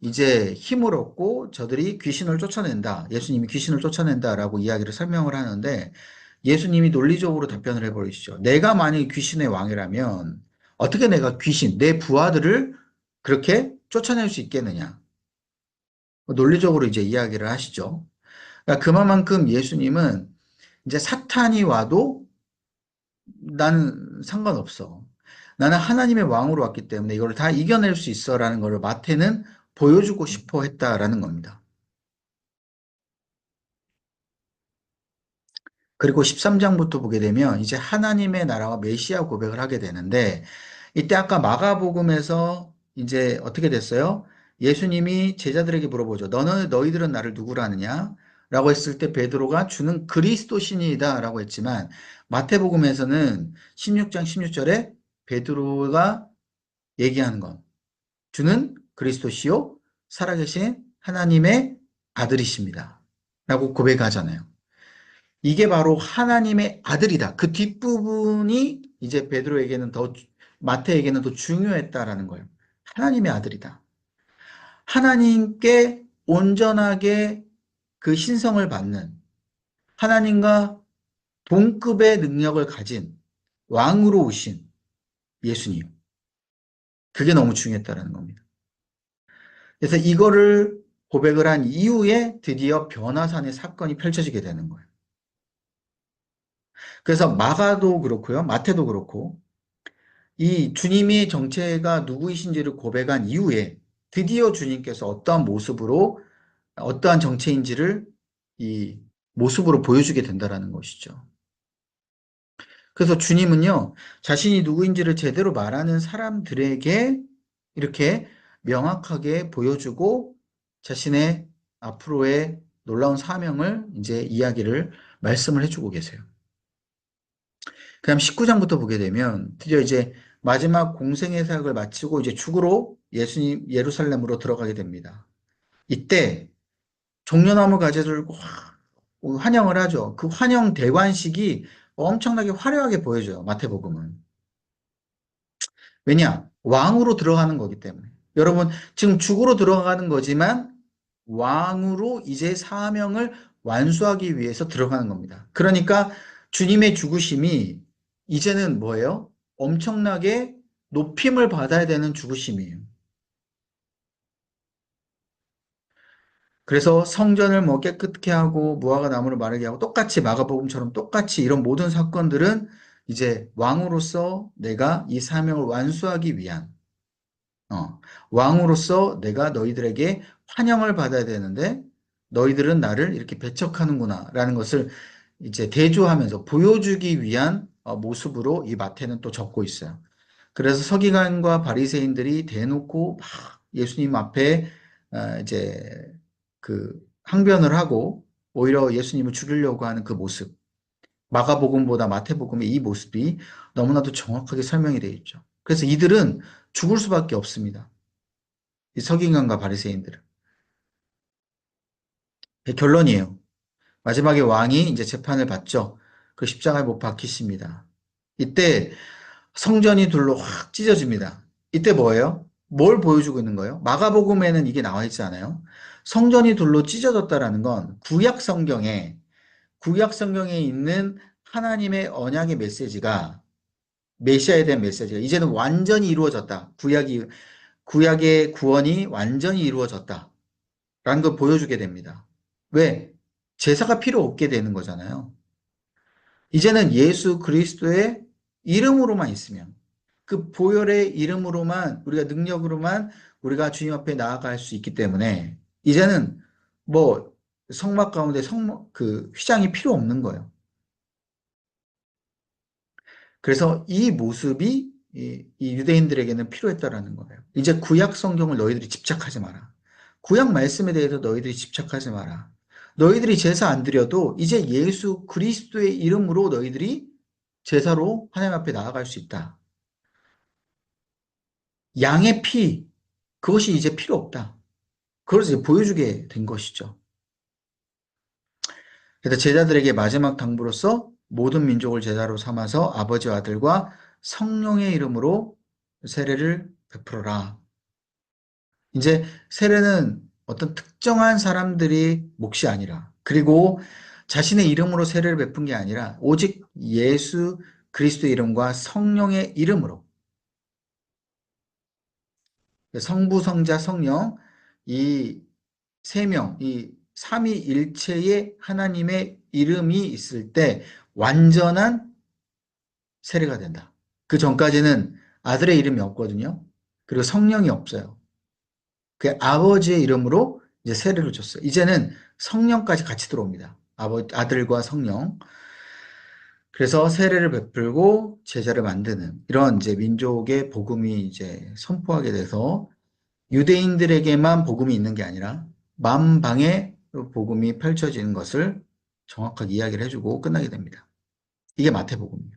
이제 힘을 얻고 저들이 귀신을 쫓아낸다. 예수님이 귀신을 쫓아낸다라고 이야기를 설명을 하는데 예수님이 논리적으로 답변을 해버리시죠. 내가 만약 귀신의 왕이라면 어떻게 내가 귀신, 내 부하들을 그렇게 쫓아낼 수 있겠느냐. 논리적으로 이제 이야기를 하시죠. 그러니까 그만큼 예수님은 이제 사탄이 와도 나는 상관없어. 나는 하나님의 왕으로 왔기 때문에 이걸 다 이겨낼 수 있어라는 걸 마태는 보여주고 싶어 했다라는 겁니다. 그리고 13장부터 보게 되면 이제 하나님의 나라와 메시아 고백을 하게 되는데 이때 아까 마가복음에서 이제 어떻게 됐어요? 예수님이 제자들에게 물어보죠. 너희들은 나를 누구라 하느냐? 라고 했을 때 베드로가 주는 그리스도신이다 라고 했지만 마태복음에서는 16장 16절에 베드로가 얘기하는 건 주는 그리스도시요 살아계신 하나님의 아들이십니다. 라고 고백하잖아요. 이게 바로 하나님의 아들이다. 그 뒷부분이 이제 베드로에게는 마태에게는 더 중요했다라는 거예요. 하나님의 아들이다. 하나님께 온전하게 그 신성을 받는 하나님과 동급의 능력을 가진 왕으로 오신 예수님. 그게 너무 중요했다라는 겁니다. 그래서 이거를 고백을 한 이후에 드디어 변화산의 사건이 펼쳐지게 되는 거예요. 그래서 마가도 그렇고요. 마태도 그렇고 이 주님의 정체가 누구이신지를 고백한 이후에 드디어 주님께서 어떠한 모습으로 어떠한 정체인지를 이 모습으로 보여주게 된다라는 것이죠. 그래서 주님은요, 자신이 누구인지를 제대로 말하는 사람들에게 이렇게 명확하게 보여주고 자신의 앞으로의 놀라운 사명을 이제 이야기를 말씀을 해주고 계세요. 그다음 19장부터 보게 되면 드디어 이제 마지막 공생의 사역을 마치고 이제 죽으러 예수님 예루살렘으로 들어가게 됩니다. 이때 종려나무 가지 들고 환영을 하죠. 그 환영 대관식이 엄청나게 화려하게 보여져요. 마태복음은. 왜냐? 왕으로 들어가는 거기 때문에. 여러분, 지금 죽으러 들어가는 거지만 왕으로 이제 사명을 완수하기 위해서 들어가는 겁니다. 그러니까 주님의 죽으심이 이제는 뭐예요? 엄청나게 높임을 받아야 되는 죽으심이에요. 그래서 성전을 뭐 깨끗게 하고 무화과 나무를 마르게 하고 똑같이 마가복음처럼 똑같이 이런 모든 사건들은 이제 왕으로서 내가 이 사명을 완수하기 위한 왕으로서 내가 너희들에게 환영을 받아야 되는데 너희들은 나를 이렇게 배척하는구나라는 것을 이제 대조하면서 보여주기 위한 모습으로 이 마태는 또 적고 있어요. 그래서 서기관과 바리새인들이 대놓고 막 예수님 앞에 이제 그 항변을 하고 오히려 예수님을 죽이려고 하는 그 모습. 마가복음보다 마태복음의 이 모습이 너무나도 정확하게 설명이 되어 있죠. 그래서 이들은 죽을 수밖에 없습니다. 이 서기관과 바리새인들은. 결론이에요. 마지막에 왕이 이제 재판을 받죠. 그 십자가에 못 박히십니다. 이때 성전이 둘로 확 찢어집니다. 이때 뭐예요? 뭘 보여주고 있는 거예요? 마가복음에는 이게 나와 있지 않아요? 성전이 둘로 찢어졌다라는 건 구약 성경에 있는 하나님의 언약의 메시지가 메시아에 대한 메시지가 이제는 완전히 이루어졌다. 구약의 구원이 완전히 이루어졌다. 라는 걸 보여주게 됩니다. 왜? 제사가 필요 없게 되는 거잖아요. 이제는 예수 그리스도의 이름으로만 있으면 그 보혈의 이름으로만 우리가 능력으로만 우리가 주님 앞에 나아갈 수 있기 때문에 이제는 뭐 성막 가운데 그 휘장이 필요 없는 거예요. 그래서 이 모습이 이 유대인들에게는 필요했다라는 거예요. 이제 구약 성경을 너희들이 집착하지 마라. 구약 말씀에 대해서 너희들이 집착하지 마라. 너희들이 제사 안 드려도 이제 예수 그리스도의 이름으로 너희들이 제사로 하나님 앞에 나아갈 수 있다. 양의 피, 그것이 이제 필요 없다. 그걸 이제 보여주게 된 것이죠. 그래서 제자들에게 마지막 당부로서 모든 민족을 제자로 삼아서 아버지와 아들과 성령의 이름으로 세례를 베풀어라. 이제 세례는 어떤 특정한 사람들이 몫이 아니라, 그리고 자신의 이름으로 세례를 베푼 게 아니라, 오직 예수 그리스도의 이름과 성령의 이름으로, 성부, 성자, 성령, 이 세 명, 이 삼위일체의 하나님의 이름이 있을 때 완전한 세례가 된다. 그 전까지는 아들의 이름이 없거든요. 그리고 성령이 없어요. 그 아버지의 이름으로 이제 세례를 줬어요. 이제는 성령까지 같이 들어옵니다. 아들과 성령. 그래서 세례를 베풀고 제자를 만드는 이런 이제 민족의 복음이 이제 선포하게 돼서 유대인들에게만 복음이 있는 게 아니라 만방에 복음이 펼쳐지는 것을 정확하게 이야기를 해주고 끝나게 됩니다. 이게 마태복음이에요.